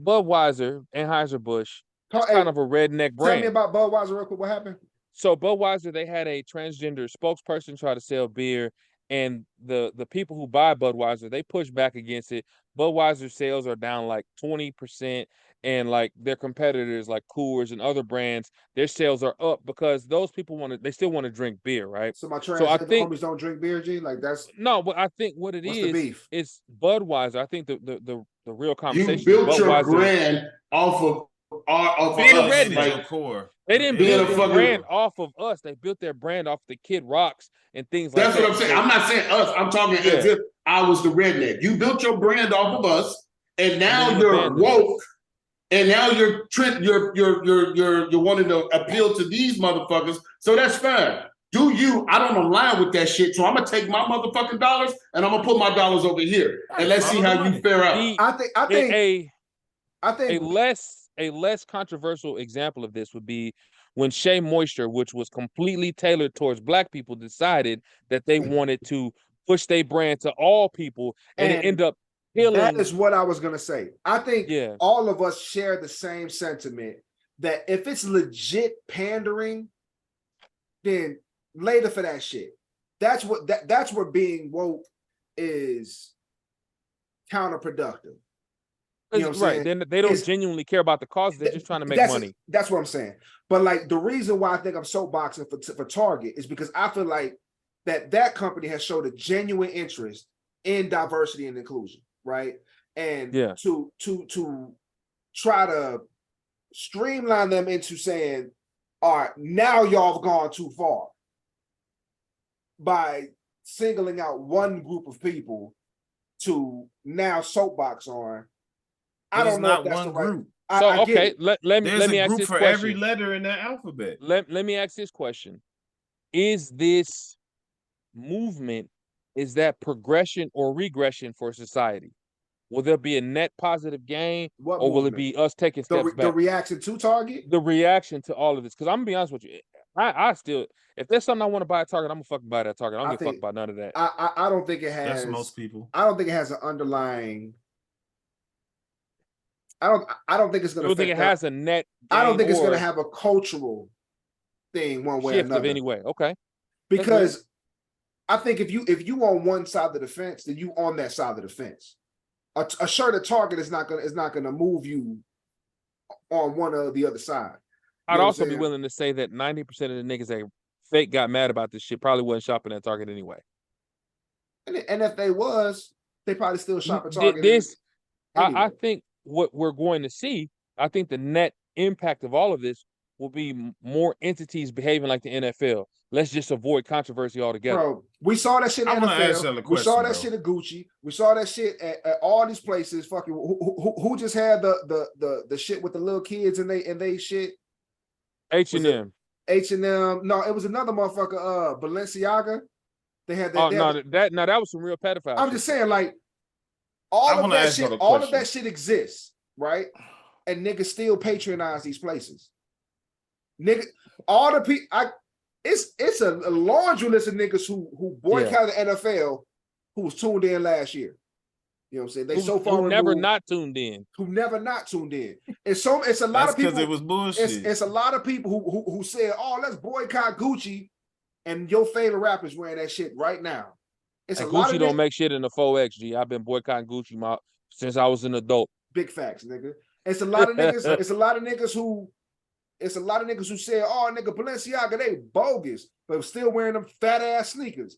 Budweiser, Anheuser-Busch, it's kind of a redneck Tell brand. me about Budweiser real quick. What happened? So Budweiser, they had a transgender spokesperson try to sell beer, and the people who buy Budweiser, they push back against it. Budweiser sales are down like 20%, and like their competitors like Coors and other brands, their sales are up because those people they still want to drink beer, right? So my I transgender think homies don't drink beer, G? Like that's no, but I think what it what's the is beef? it's Budweiser. I think the real You conversation built is your Budweiser. brand off of Being us. redneck. Like, Core. They didn't Being build a their fucking- brand off of us. They built their brand off the Kid Rocks and things like that's that. what I'm saying. I'm not saying us. I'm talking as Yeah. if I was the redneck. You built your brand off of us, and now then you you're abandoned woke, and now you're wanting to appeal to these motherfuckers. So that's fine. Do you? I don't align with that shit. So I'm gonna take my motherfucking dollars and I'm gonna put my dollars over here, and let's see how you fare out. A less controversial example of this would be when Shea Moisture, which was completely tailored towards Black people, decided that they wanted to push their brand to all people, and it ended up killing. That is what I was gonna say. I think Yeah. all of us share the same sentiment that if it's legit pandering, then later for that shit. That's where being woke is counterproductive. You know what I'm right. saying? Then they don't It's- genuinely care about the cause. They're just trying to make money. That's what I'm saying. But like the reason why I think I'm soapboxing for Target is because I feel like that company has showed a genuine interest in diversity and inclusion, right? And Yeah. to try to streamline them into saying, all right, now y'all have gone too far by singling out one group of people to now soapbox on. I There's don't know not if that's one the right group. I get okay, it. let me There's a ask group this for question. every letter in that alphabet. Let me ask this question. Is this movement, is that progression or regression for society? Will there be a net positive gain, What or will it movement? be us taking steps The back? reaction to Target? The reaction to all of this, because I'm gonna be honest with you, I still, if there's something I want to buy at Target, I'm gonna fucking buy it at Target. I don't give a fuck about none of that. I don't think it has. That's most people. I don't think it has an underlying. I don't think it's I gonna. don't think it has a net. I don't think it's gain gonna or have a cultural thing one way or shift of another. any way. Okay, Because I think if you on one side of the fence, then you on that side of the fence. A shirt at Target is not gonna move you on one or the other side. You I'd know what also I'm be saying? willing to say that 90% of the niggas that fake got mad about this shit probably wasn't shopping at Target anyway. And if they was, they probably still shop at Th- Target. This, I anyway. think what we're going to see, I think the net impact of all of this will be more entities behaving like the NFL. Let's just avoid controversy altogether. Bro, we saw that shit I in wanna ask NFL. y'all a We saw question, that though. shit at Gucci. We saw that shit at all these places. Fucking who just had the shit with the little kids and they shit. H&M. H&M. No, it was another motherfucker. Balenciaga. They had that. Oh they no, had that was some real pedophile. I'm shit. just saying, like, I all of wanna that ask y'all shit. a All of question. that shit exists, right? And niggas still patronize these places. Nigga, all the people. It's a laundry list of niggas who boycotted the NFL who was tuned in last year. You know what I'm saying? They so far who never removed, not tuned in. who never not tuned in. It's a lot That's of people. because it was bullshit. It's a lot of people who said, "Oh, let's boycott Gucci," and your favorite rapper's wearing that shit right now. It's And a lot Gucci of don't make shit in the 4X, G. I've been boycotting Gucci since I was an adult. big facts, nigga. It's a lot of niggas. It's a lot of niggas who said, "Oh, nigga, Balenciaga, they bogus," but still wearing them fat ass sneakers.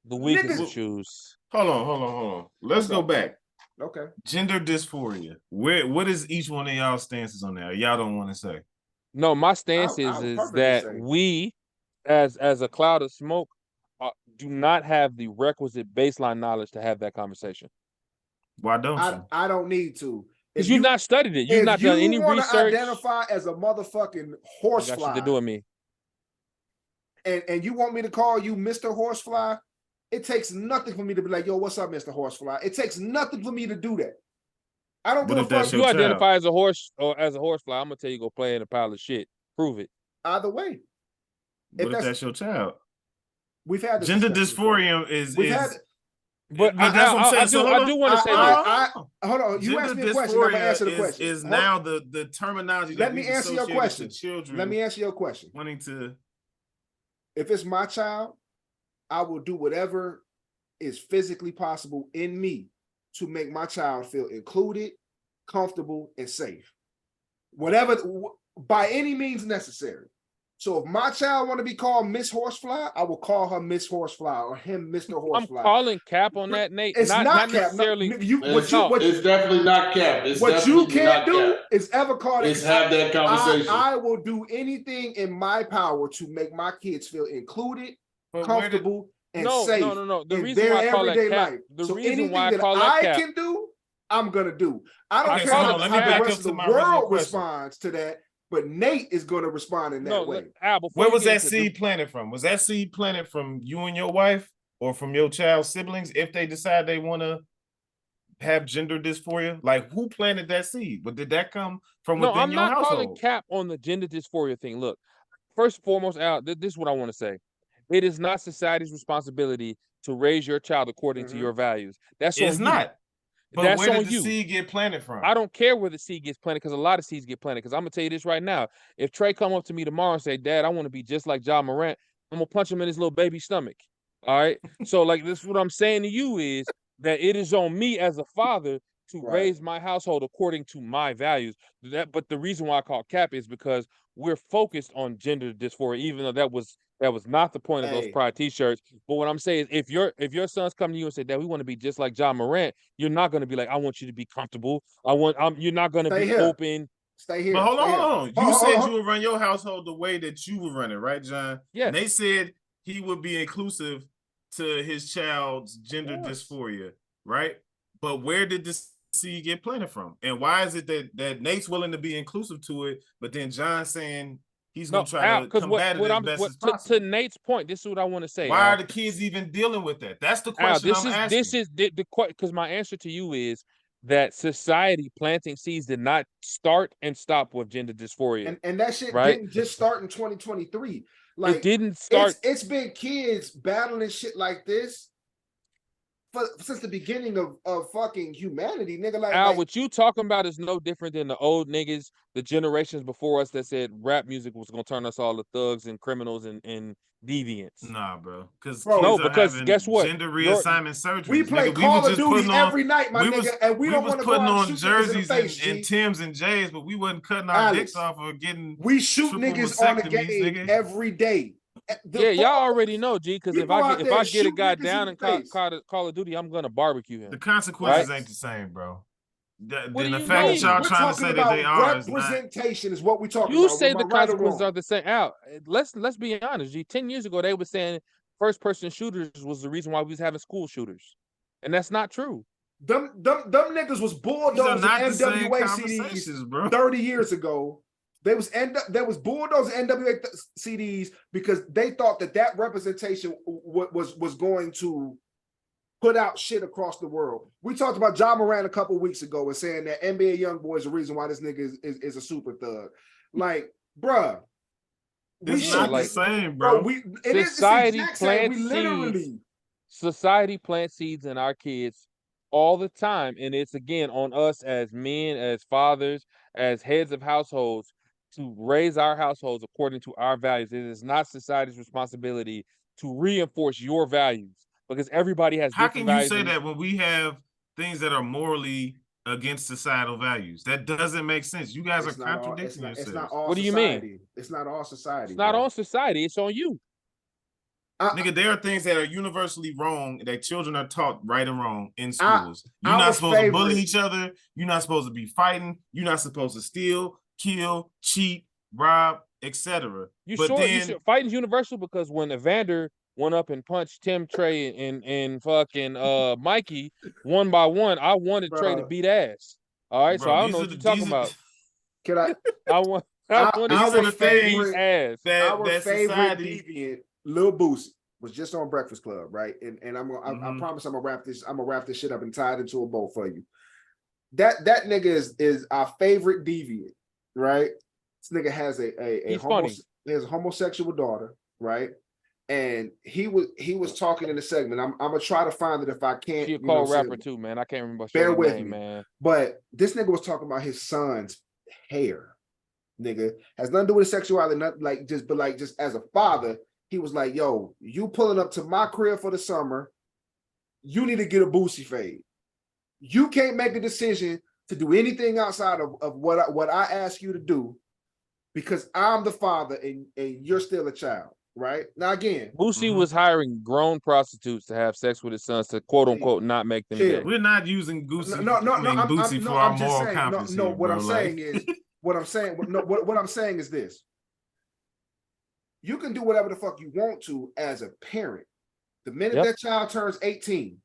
The weakest Niggas- of shoes. Hold on. Let's What's go up? back. Okay. Gender dysphoria. What is each one of y'all stances on that? Y'all don't want to say. No, my stance I is would is perfectly that say. we, as a cloud of smoke, do not have the requisite baseline knowledge to have that conversation. Why don't you? I don't need to. Because you've not studied it. You've If not done any wanna research. identify as a motherfucking It horsefly, got shit to do with me. and you want me to call you Mr. Horsefly, it takes nothing for me to be like, "Yo, what's up, Mr. Horsefly?" It takes nothing for me to do that. I don't But give if a that's fuck If you your child. identify as a horse or as a horsefly, I'm gonna tell you go play in a pile of shit. Prove it. either way. What if that's- that's your child? We've had this Gender discussion before. dysphoria is We've had But that's what I'm saying. So I do want to say this. hold on. You asked me a question. I'm gonna answer the question. Is Hold now on. the terminology. Let that me we've answer your associated to question. Children. Let me answer your question. wanting to. If it's my child, I will do whatever is physically possible in me to make my child feel included, comfortable, and safe. Whatever, by any means necessary. So if my child want to be called Miss Horsefly, I will call her Miss Horsefly or him Mr. I'm Horsefly. calling cap on that, Nate. It's not cap. necessarily. No, It's definitely not cap. It's what you definitely can't not do cap. is ever call Is it. have that conversation. I will do anything in my power to make my kids feel included, But where did- comfortable, and No, safe no. The in reason their why I call that everyday cap. life. The So reason anything why I that call that I cap. can do, I'm gonna do. I don't Okay, care so hold how on, let me the back rest up of to the my original world question. responds to that, but Nate is gonna respond in that No, way. Al, before Where you was get that into seed planted from? Was that seed planted from you and your wife, or from your child's siblings? If they decide they want to have gender dysphoria, like who planted that seed? But did that come from No, within I'm your not household? calling cap on the gender dysphoria thing. Look, first and foremost, Al, this is what I want to say. It is not society's responsibility to raise your child according to Mhm. your values. That's It's on you. not. But That's where on did the you. seed get planted from? I don't care where the seed gets planted because a lot of seeds get planted. Because I'm gonna tell you this right now: if Trey come up to me tomorrow and say, "Dad, I want to be just like Ja Morant," I'm gonna punch him in his little baby stomach. All right. So like this, what I'm saying to you is that it is on me as a father to Right. raise my household according to my values. But the reason why I call cap is because we're focused on gender dysphoria, even though that was not the point of those Hey. pride T-shirts. But what I'm saying is, if your sons come to you and say, "Dad, we want to be just like Ja Morant," you're not going to be like, "I want you to be comfortable. You're not going to Stay be here. open." Stay here. But hold stay here. on. You Hold said on. you would run your household the way that you would run it, right, John? Yes. And they said he would be inclusive to his child's gender Yes. dysphoria, right? But where did this seed get planted from? And why is it that Nate's willing to be inclusive to it, but then John's saying he's No, gonna try to because combat it as best as possible. to Nate's point, this is what I want to say. Why Al. are the kids even dealing with that? That's the Al, question I'm asking. this is the because my answer to you is that society planting seeds did not start and stop with gender dysphoria. And that shit right? didn't just start in 2023. Like it didn't start. It's been kids battling shit like this since the beginning of fucking humanity, nigga. Al, what you talking about is no different than the old niggas, the generations before us that said rap music was gonna turn us all to thugs and criminals and deviants. Nah, bro. Because guess what? Gender reassignment surgery. We play Call of Duty every night, my nigga, and we don't want to go putting out on and shoot niggas in the jerseys face, and Tims and J's, but we wasn't cutting our Alex, dicks off or getting. We shoot niggas on the game nigga. every day. Yeah, y'all already know, G. Because if I get a guy down and face. Call of Duty, I'm gonna barbecue him. The consequences ain't the same, bro. Then the fact that y'all trying to say that they are representation is what we talking you about. say the consequences are the same. Al, let's be honest, G. 10 years ago, they were saying first-person shooters was the reason why we was having school shooters, and that's not true. Them niggas was bulldozing NWA CDs, bro. 30 years ago. There was bulldozing NWA CDs because they thought that representation was going to put out shit across the world. We talked about Ja Morant a couple weeks ago and saying that NBA YoungBoy is the reason why this nigga is a super thug. Like, bruh. It's not the same, bro. Society plants seeds in our kids all the time. And it's, again, on us as men, as fathers, as heads of households to raise our households according to our values. It is not society's responsibility to reinforce your values. Because everybody has different values. How can you say that when we have things that are morally against societal values? That doesn't make sense. You guys are contradicting yourselves. It's not all what do you mean? It's not all society. It's not all society. It's on you. Nigga, there are things that are universally wrong that children are taught right and wrong in schools. You're not supposed to bully each other. You're not supposed to be fighting. You're not supposed to steal, kill, cheat, rob, etc. Fighting's universal because when Evander went up and punched Tim, Trey, and fucking Mikey one by one, I wanted Trey to beat ass. All right, so I don't know what you're talking about. Can I? I wanted to beat ass. Our favorite deviant, Lil Boosie, was just on Breakfast Club, right? And I promise I'm gonna wrap this shit up and tie it into a bow for you. That nigga is our favorite deviant, right? This nigga has a homosexual daughter, right? And he was talking in the segment. I'm gonna try to find it if I can't. She a cold rapper too, man. I can't remember. Bear with name, me, man. But this nigga was talking about his son's hair. Nigga has nothing to do with sexuality, not but just as a father, he was like, "Yo, you pulling up to my crib for the summer, you need to get a Boosie fade. You can't make a decision to do anything outside of what I ask you to do, because I'm the father and you're still a child." Right now, again, Boosie was hiring grown prostitutes to have sex with his sons to quote unquote not make them gay. We're not using Boosie for our moral compass. No, what I'm saying is this: you can do whatever the fuck you want to as a parent. The minute that child turns 18,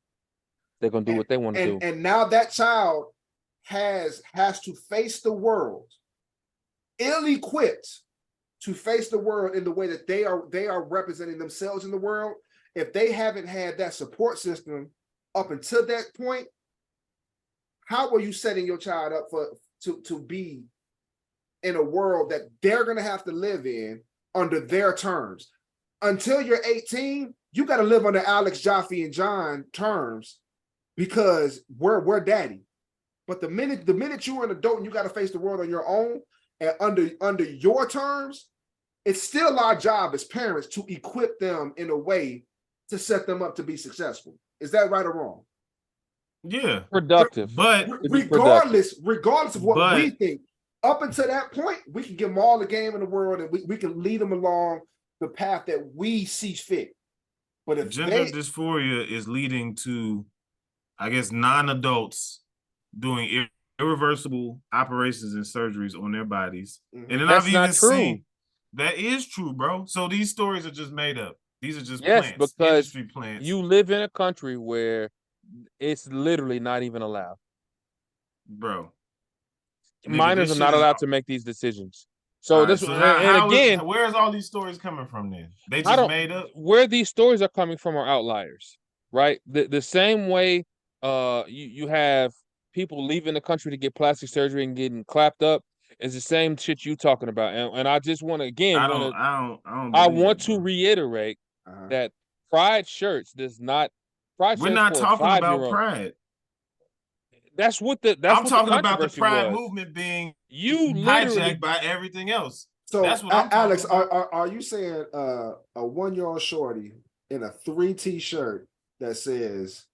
they're gonna do what they want to do. And now that child has to face the world ill-equipped to face the world in the way that they are representing themselves in the world. If they haven't had that support system up until that point, how are you setting your child up to be in a world that they're gonna have to live in under their terms? Until you're 18, you got to live under Alex, Jaffe, and John terms because we're daddy. But the minute you're an adult and you got to face the world on your own and under your terms, it's still our job as parents to equip them in a way to set them up to be successful. Is that right or wrong? Yeah, productive. But regardless of what we think, up until that point, we can give them all the game in the world and we can lead them along the path that we see fit. But if gender dysphoria is leading to, I guess, non-adults doing irreversible operations and surgeries on their bodies. And then That's I've even not true. seen that is true, bro. So these stories are just made up. These are just Yes, plants, because industry plants. you live in a country where it's literally not even allowed. Bro. Minors are not allowed to make these decisions. So Alright, this so and again, where's all these stories coming from then? They I just don't made up. where these stories are coming from are outliers, right? The same way you have people leaving the country to get plastic surgery and getting clapped up is the same shit you talking about. And I just want to again I I believe want it, to bro. reiterate that Pride shirts does not Pride We're shirts not for a talking about 5-year-old. pride. That's what the I'm talking the about the controversy pride was. movement being You literally hijacked by everything else. So That's what I'm Alex, talking about. are you saying a 1-year-old shorty in a 3T shirt that says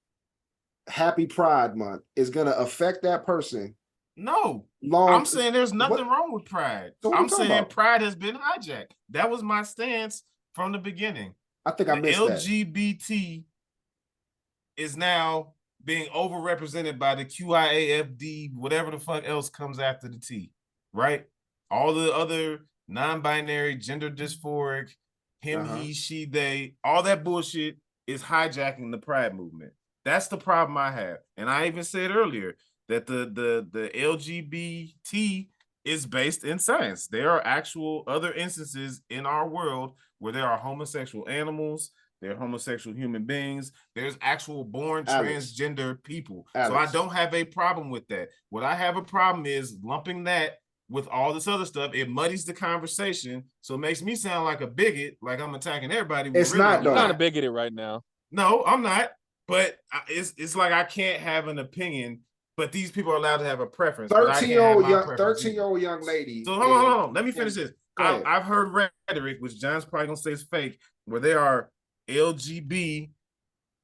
Happy Pride Month is gonna affect that person? No, Long. I'm saying there's nothing What? wrong with pride. So what I'm you talking saying about? pride has been hijacked. That was my stance from the beginning. I think I The missed that. LGBT is now being overrepresented by the QIAFD, whatever the fuck else comes after the T, right? All the other non-binary, gender dysphoric, him, he, she, they, all that bullshit is hijacking the pride movement. That's the problem I have. And I even said earlier that the LGBT is based in science. There are actual other instances in our world where there are homosexual animals, there are homosexual human beings, there's actual born transgender people. So I don't have a problem with that. What I have a problem is lumping that with all this other stuff. It muddies the conversation, so it makes me sound like a bigot, like I'm attacking everybody. It's not, though. You're kind of bigoted right now. No, I'm not. But it's like I can't have an opinion, but these people are allowed to have a preference. 13-year-old young lady. So hold on. Let me finish this. I've heard rhetoric, which John's probably gonna say is fake, where there are LGBT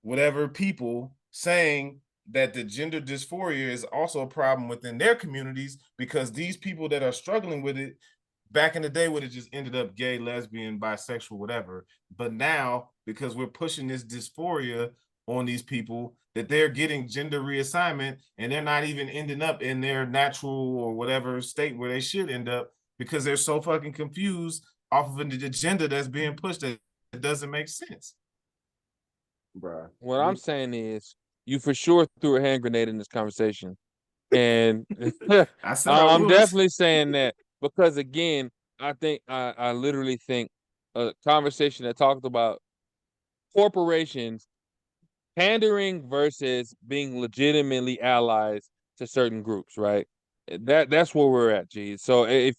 whatever people saying that the gender dysphoria is also a problem within their communities, because these people that are struggling with it back in the day would have just ended up gay, lesbian, bisexual, whatever. But now, because we're pushing this dysphoria on these people, that they're getting gender reassignment and they're not even ending up in their natural or whatever state where they should end up, because they're so fucking confused off of an agenda that's being pushed that it doesn't make sense. Bruh. What I'm saying is you for sure threw a hand grenade in this conversation. And I'm definitely saying that because, again, I literally think a conversation that talked about corporations pandering versus being legitimately allies to certain groups, right? That's where we're at, G. So if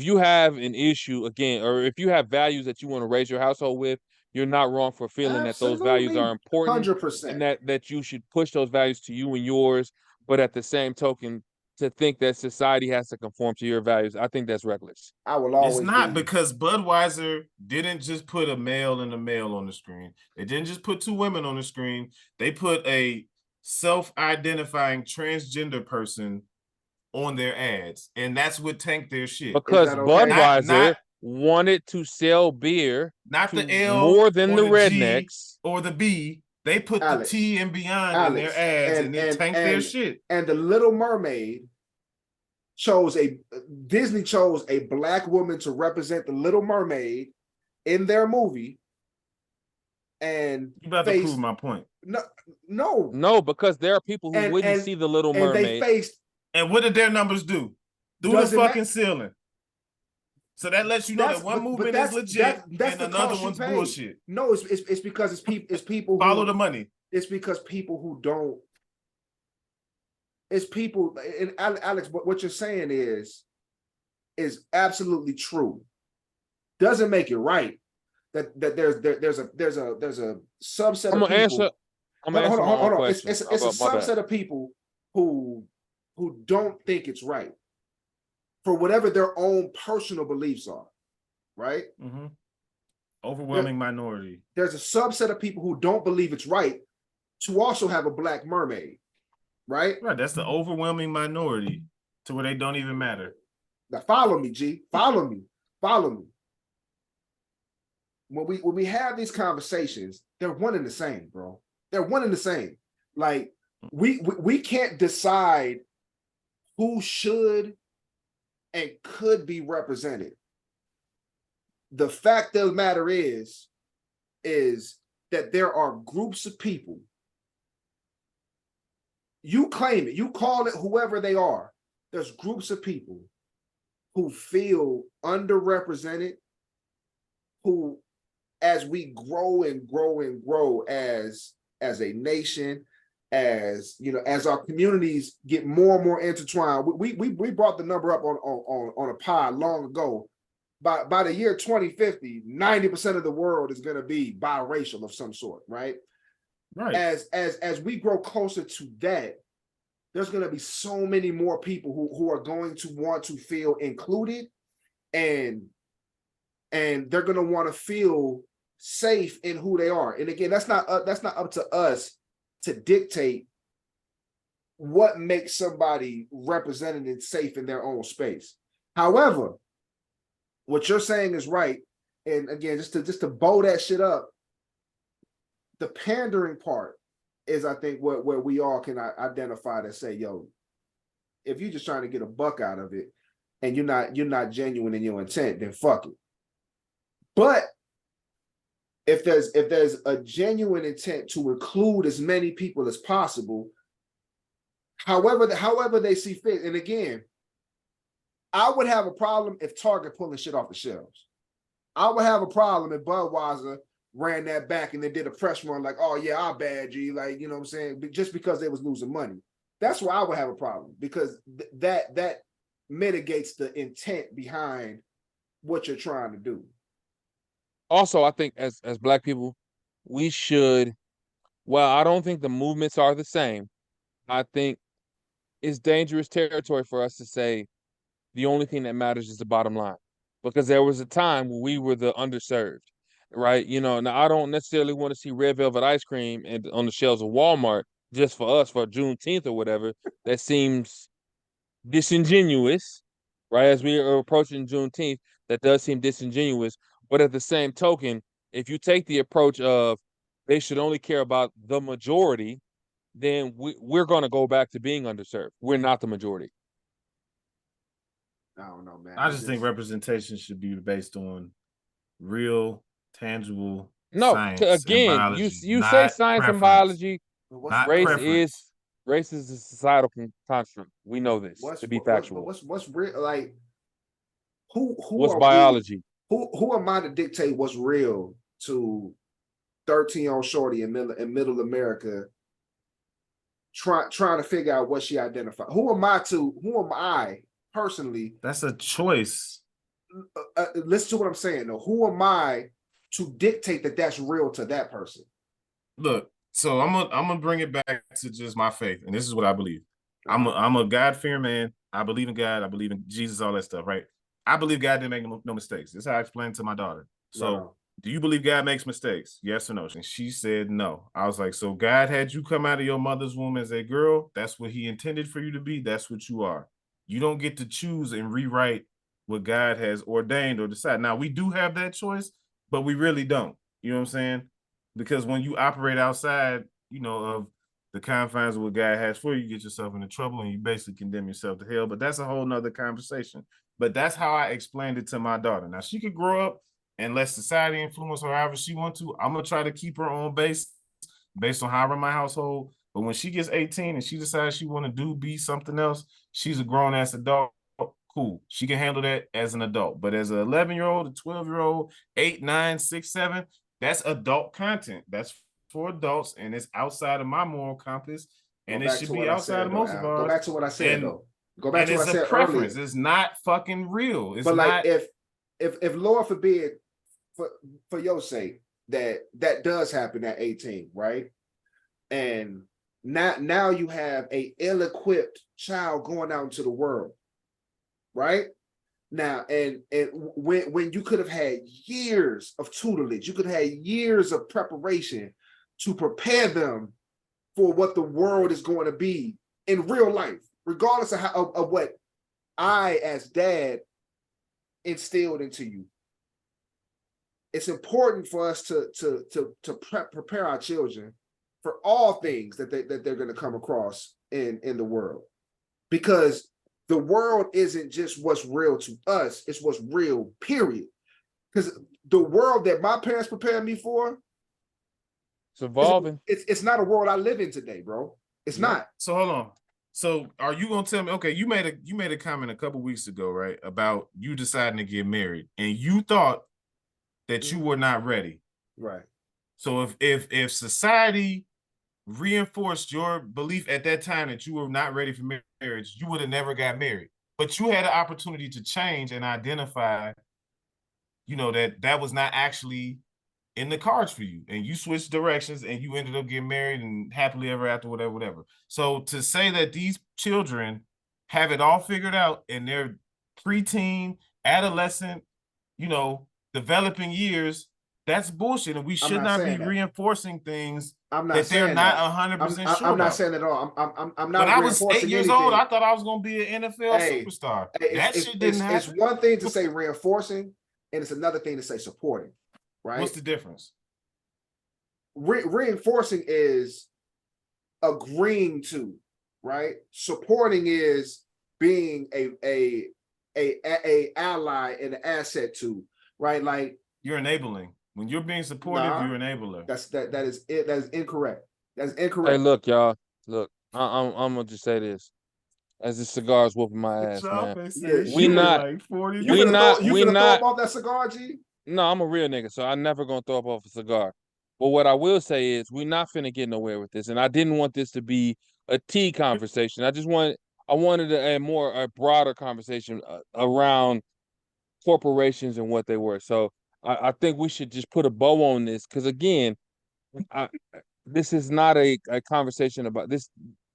you have an issue, again, or if you have values that you want to raise your household with, you're not wrong for feeling that those values are important 100%. and that you should push those values to you and yours. But at the same token, to think that society has to conform to your values, I think that's reckless. I will always. It's not, because Budweiser didn't just put a male and a male on the screen. They didn't just put two women on the screen. They put a self-identifying transgender person on their ads, and that's what tanked their shit. Because Budweiser wanted to sell beer, not the L more than the G rednecks or the B. They put the T and beyond in their ads, and it tanked their shit. And the Little Mermaid Disney chose a black woman to represent the Little Mermaid in their movie. And you about to prove my point. No, because there are people who wouldn't see the Little Mermaid. And what did their numbers do? Do the fucking ceiling. So that lets you know that one movement is legit and another one's bullshit. No, it's because it's people who follow the money. It's because people who don't. It's people, and Alex, what you're saying is absolutely true. Doesn't make it right that there's a subset of people. Hold on. It's a subset of people who don't think it's right for whatever their own personal beliefs are, right? Mm-hmm. Overwhelming minority. There's a subset of people who don't believe it's right to also have a black mermaid, right? Right, that's the overwhelming minority to where they don't even matter. Now follow me, G. Follow me. When we have these conversations, they're one and the same, bro. They're one and the same. Like we can't decide who should and could be represented. The fact of the matter is that there are groups of people. You claim it, you call it whoever they are. There's groups of people who feel underrepresented, who, as we grow and grow and grow as a nation, as you know, as our communities get more and more intertwined. We brought the number up on a pod long ago. By the year 2050, 90% of the world is going to be biracial of some sort, right? Right. As we grow closer to that, there's going to be so many more people who are going to want to feel included, and they're going to want to feel safe in who they are. And again, that's not up to us to dictate what makes somebody represented and safe in their own space. However, what you're saying is right. And again, just to bow that shit up, the pandering part is, I think, where we all can identify to say, yo, if you're just trying to get a buck out of it and you're not genuine in your intent, then fuck it. But if there's a genuine intent to include as many people as possible, however they see fit, and again, I would have a problem if Target pulling shit off the shelves. I would have a problem if Budweiser ran that back and they did a press run like, oh yeah, our bad, G, like, you know what I'm saying, just because they was losing money. That's where I would have a problem, because that mitigates the intent behind what you're trying to do. Also, I think as Black people, we should, well, I don't think the movements are the same. I think it's dangerous territory for us to say the only thing that matters is the bottom line, because there was a time when we were the underserved, right? You know, now I don't necessarily want to see red velvet ice cream and on the shelves of Walmart just for us for Juneteenth or whatever. That seems disingenuous, right? As we are approaching Juneteenth, that does seem disingenuous. But at the same token, if you take the approach of they should only care about the majority, then we're going to go back to being underserved. We're not the majority. I don't know, man. I just think representation should be based on real, tangible science. Again, and biology, you say science and biology. Race is a societal construct. We know this to be factual. What's real? Like what's biology? Who am I to dictate what's real to 13-year-old shorty in middle America trying to figure out what she identifies? Who am I personally? That's a choice. Listen to what I'm saying though. Who am I to dictate that that's real to that person? Look, so I'm gonna bring it back to just my faith, and this is what I believe. I'm a God-fearing man. I believe in God. I believe in Jesus, all that stuff, right? I believe God didn't make no mistakes. This is how I explained to my daughter. So, do you believe God makes mistakes? Yes or no? And she said no. I was like, so God had you come out of your mother's womb as a girl. That's what he intended for you to be. That's what you are. You don't get to choose and rewrite what God has ordained or decided. Now, we do have that choice, but we really don't. You know what I'm saying? Because when you operate outside, you know, of the confines of what God has for you, you get yourself into trouble and you basically condemn yourself to hell. But that's a whole nother conversation. But that's how I explained it to my daughter. Now, she could grow up and let society influence her however she wants to. I'm going to try to keep her on base based on how I run my household. But when she gets 18 and she decides she want to be something else, she's a grown-ass adult. Cool. She can handle that as an adult. But as an 11-year-old, a 12-year-old, 8, 9, 6, 7, that's adult content. That's for adults, and it's outside of my moral compass, and it should be outside of most of ours. Go back to what I said, though. Go back to what I said preference. earlier. It's not fucking real. It's but not. Like if Lord forbid, for your sake, that does happen at 18, right? And now you have a ill-equipped child going out into the world, right? Now, and when you could have had years of tutelage, you could have had years of preparation to prepare them for what the world is going to be in real life, regardless of what I, as dad, instilled into you. It's important for us to prepare our children for all things that they're going to come across in the world, because the world isn't just what's real to us, it's what's real, period. Because the world that my parents prepared me for, it's evolving. It's not a world I live in today, bro. It's not. So hold on. So are you gonna tell me? Okay, you made a comment a couple weeks ago, right, about you deciding to get married, and you thought that you were not ready. Right. So if society reinforced your belief at that time that you were not ready for marriage, you would have never got married. But you had an opportunity to change and identify, that was not actually in the cards for you, and you switched directions and you ended up getting married and happily ever after, whatever. So to say that these children have it all figured out in their preteen, adolescent, developing years, that's bullshit, and we should not be reinforcing things that they're not 100% sure. I'm not saying at all. I'm not. When I was 8 years old, I thought I was going to be an NFL superstar. That shit didn't happen. It's one thing to say reinforcing, and it's another thing to say supporting. Right? What's the difference? Reinforcing is agreeing to, right? Supporting is being a ally and an asset to, right? Like you're enabling. When you're being supportive, you're an enabler. That is it. That is incorrect. That's incorrect. Hey, look, y'all. Look, I'm gonna just say this. As the cigar's whooping my ass, man. We not throw off that cigar, G? No, I'm a real nigga, so I'm never gonna throw up off a cigar. But what I will say is we're not finna get nowhere with this. And I didn't want this to be a tea conversation. I wanted a broader conversation around corporations and what they were. So I think we should just put a bow on this, because again, this is not a conversation about this.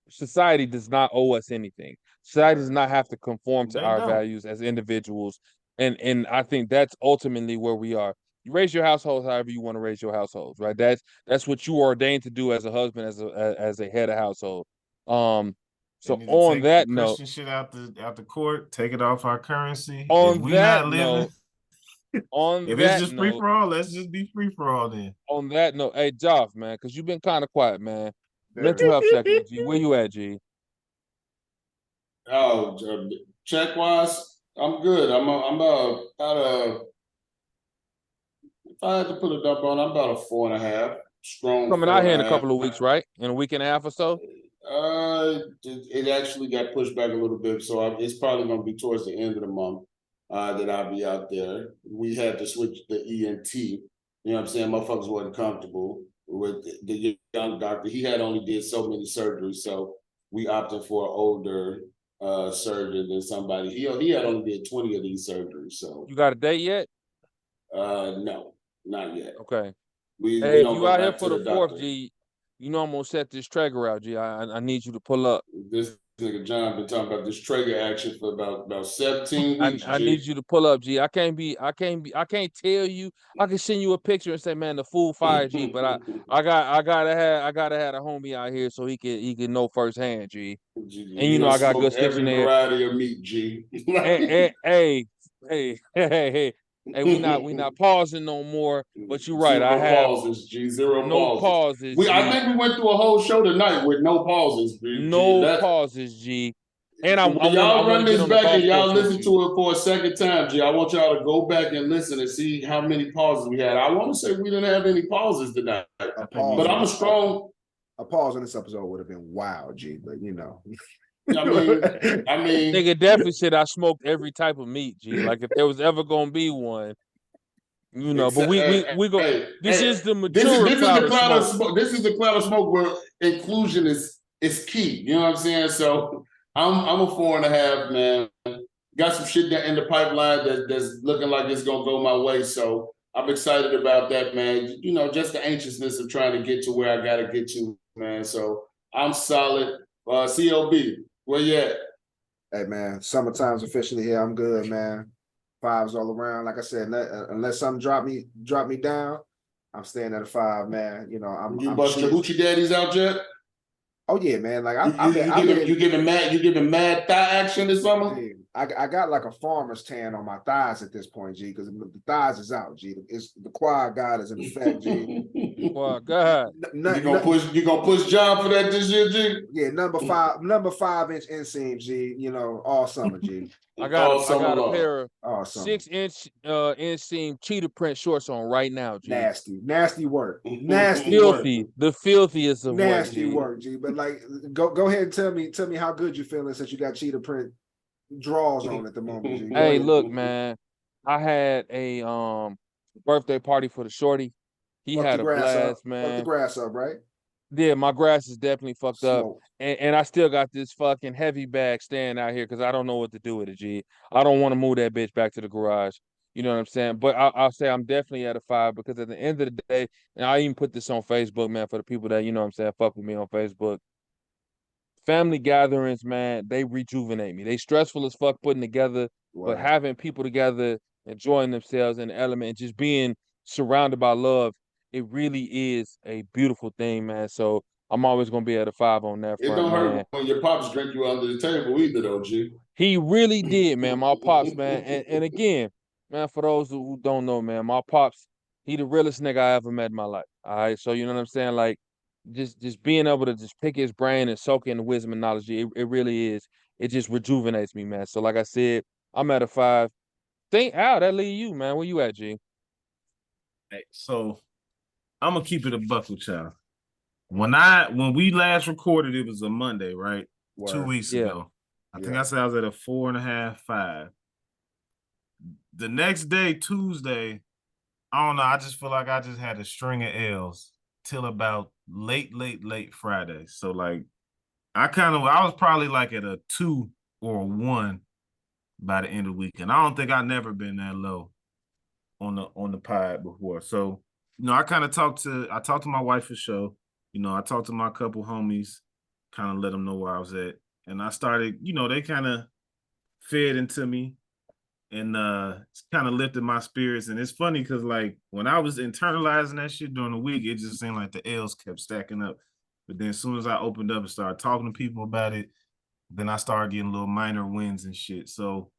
Society does not owe us anything. Society does not have to conform to our values as individuals. And I think that's ultimately where we are. You raise your household however you want to raise your households, right? That's what you are ordained to do as a husband, as a head of household. So on that note, Christian shit out the court, take it off our currency. On if we that not living, note, if it's just free for all, let's just be free for all then. On that note, hey Joff, man, because you've been kind of quiet, man. Mental health check-in, G. Where you at, G? Oh, check wise, I'm good. I'm about if I had to put a dump on, I'm about a 4.5. Strong. Coming out here in a couple of weeks, right? In a week and a half or so. It actually got pushed back a little bit, so it's probably going to be towards the end of the month that I'll be out there. We had to switch the ENT. You know what I'm saying? Motherfuckers wasn't comfortable with the young doctor. He had only did so many surgeries, so we opted for an older surgeon than somebody. He had only did 20 of these surgeries. So you got a date yet? No, not yet. Okay. We if don't you out here back for to the doctor. 4th, G, you know I'm gonna set this Traeger out, G. I need you to pull up. This nigga John been talking about this Traeger action for about 17 weeks. I need you to pull up, G. I can't tell you. I can send you a picture and say, man, the fool fire, G. But I gotta have a homie out here so he can know firsthand, G. And I got good sticks in there. Every variety of meat, G. Hey, we not pausing no more. But you're right. Zero pauses, G. Zero pauses. I think we went through a whole show tonight with no pauses, G. No pauses, G. And y'all run this back and y'all listen to it for a second time, G. I want y'all to go back and listen and see how many pauses we had. I want to say we didn't have any pauses tonight, but I'm a strong. A pause on this episode would have been wild, G. But I mean, nigga definitely said I smoked every type of meat, G. Like if there was ever gonna be one, But we go. This is the mature cloud of smoke. This is the cloud of smoke where inclusion is key. You know what I'm saying? So I'm a 4.5, man. Got some shit in the pipeline that's looking like it's gonna go my way. So I'm excited about that, man. Just the anxiousness of trying to get to where I gotta get to, man. So I'm solid. CLB. Where you at? Hey man, summertime's officially here. I'm good, man. 5s all around. Like I said, unless something drop me down, I'm staying at a 5, man. You busting the hoochie daddies out yet? Oh yeah, man. Like you giving mad thigh action this summer? Yeah, I got like a farmer's tan on my thighs at this point, G, because the thighs is out, G. It's the quad god is in effect, G. Quad god. You gonna push John for that this year, G? Yeah, number 5-inch inseam, G. All summer, G. I got a pair of something. 6-inch inseam cheetah print shorts on right now, G. Nasty work. Nasty work. Filthy. The filthiest of Nasty work, G. But like, go ahead and tell me how good you feeling since you got cheetah print draws on at the moment, G. Hey, look, man. I had a birthday party for the shorty. He had a blast, man. Fuck the grass up, right? Yeah, my grass is definitely fucked up. And I still got this fucking heavy bag staying out here because I don't know what to do with it, G. I don't want to move that bitch back to the garage. You know what I'm saying? But I'll say I'm definitely at a 5 because at the end of the day, and I even put this on Facebook, man, for the people that, you know what I'm saying, fuck with me on Facebook. Family gatherings, man, they rejuvenate me. They stressful as fuck putting together, but having people together, enjoying themselves in the element, and just being surrounded by love, it really is a beautiful thing, man. So I'm always gonna be at a 5 on that front. It don't man. hurt when your pops drink you under the table either, though, G. He really did, man. My pops, man. And again, man, for those who don't know, man, my pops, he the realest nigga I ever met in my life. All right. So you know what I'm saying? Like just being able to just pick his brain and soak in the wisdom and knowledge, it really is. It just rejuvenates me, man. So like I said, I'm at a 5. Al, that leave you, man. Where you at, G? Hey, so I'm gonna keep it a buck with y'all. When we last recorded, it was a Monday, right? 2 weeks ago. I think I said I was at a 4.5, 5. The next day, Tuesday, I don't know. I just feel like I just had a string of L's till about late Friday. So like, I was probably like at a 2 or a 1 by the end of the week, and I don't think I've never been that low on the pod before. So, you know, I talked to my wife for sure. You know, I talked to my couple homies, kind of let them know where I was at. And I started, you know, they kind of fed into me and kind of lifted my spirits. And it's funny because, like, when I was internalizing that shit during the week, it just seemed like the L's kept stacking up. But then as soon as I opened up and started talking to people about it, then I started getting little minor wins and shit. So,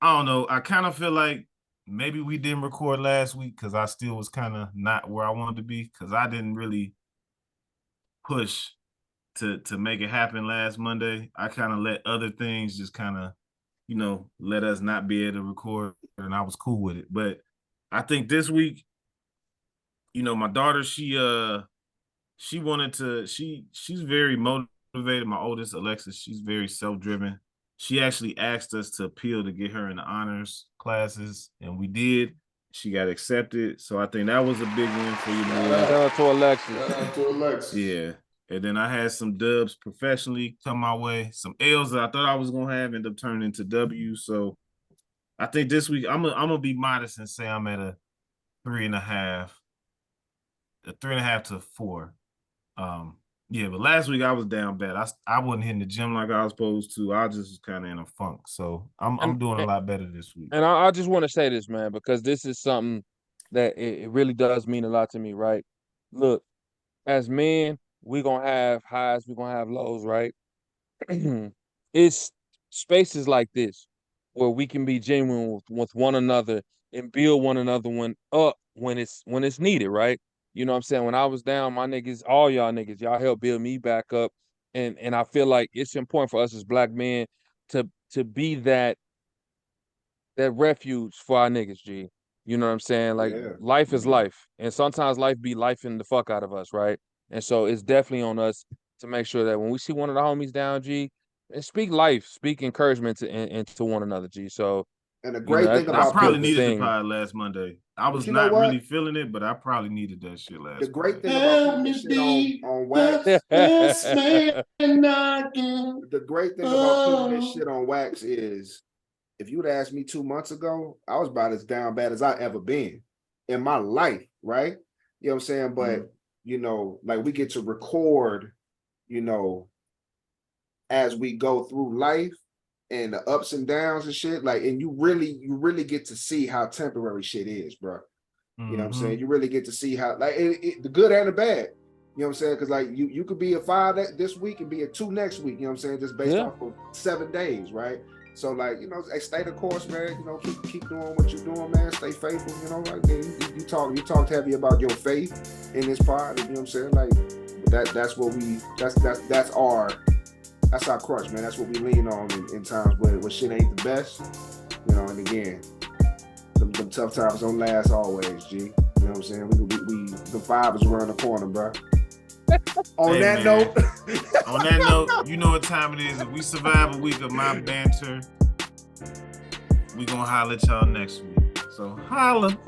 I don't know. I kind of feel like maybe we didn't record last week because I still was kind of not where I wanted to be because I didn't really push to make it happen last Monday. I kind of let other things just kind of, you know, let us not be able to record, and I was cool with it. But I think this week, you know, my daughter, she's very motivated. My oldest, Alexis, she's very self-driven. She actually asked us to appeal to get her in the honors classes, and we did. She got accepted, so I think that was a big win for you. Shout out to Alexis. Shout out to Alexis. Yeah. And then I had some dubs professionally come my way. Some L's that I thought I was gonna have end up turning into W's. So I think this week I'm gonna be modest and say I'm at a 3.5, a 3.5 to 4. Yeah, but last week I was down bad. I wasn't hitting the gym like I was supposed to. I just was kind of in a funk. So I'm doing a lot better this week. And I just want to say this, man, because this is something that it really does mean a lot to me, right? Look, as men, we're going to have highs, we're going to have lows, right? It's spaces like this where we can be genuine with one another and build one another up when it's needed, right? You know what I'm saying? When I was down, my niggas, all y'all niggas, y'all helped build me back up. And I feel like it's important for us as black men to be that refuge for our niggas, G. You know what I'm saying? Like, life is life. And sometimes life be lifing the fuck out of us, right? And so it's definitely on us to make sure that when we see one of the homies down, G, and speak life, speak encouragement to one another, G. So, and the great thing about I probably needed the pod last Monday. I was not really feeling it, but I probably needed that shit last. The great thing about putting this shit on wax. The great thing about putting this shit on wax is, if you would ask me 2 months ago, I was about as down bad as I ever been in my life, right? You know what I'm saying? But you know, like, we get to record, you know, as we go through life and the ups and downs and shit, like, and you really get to see how temporary shit is, bro. You know what I'm saying? You really get to see how, like, the good and the bad. You know what I'm saying? Because, like, you could be a 5 this week and be a 2 next week. You know what I'm saying? Just based off of 7 days, right? So, like, you know, stay the course, man. You know, keep doing what you're doing, man. Stay faithful. You know, like, you talked heavy about your faith in this pod. You know what I'm saying? Like, that's our crutch, man. That's what we lean on in times where shit ain't the best. You know, and again, tough times don't last always, G. You know what I'm saying? We the 5 is around the corner, bro. On that note, you know what time it is. If we survive a week of my banter, we gonna holler at y'all next week. So holla.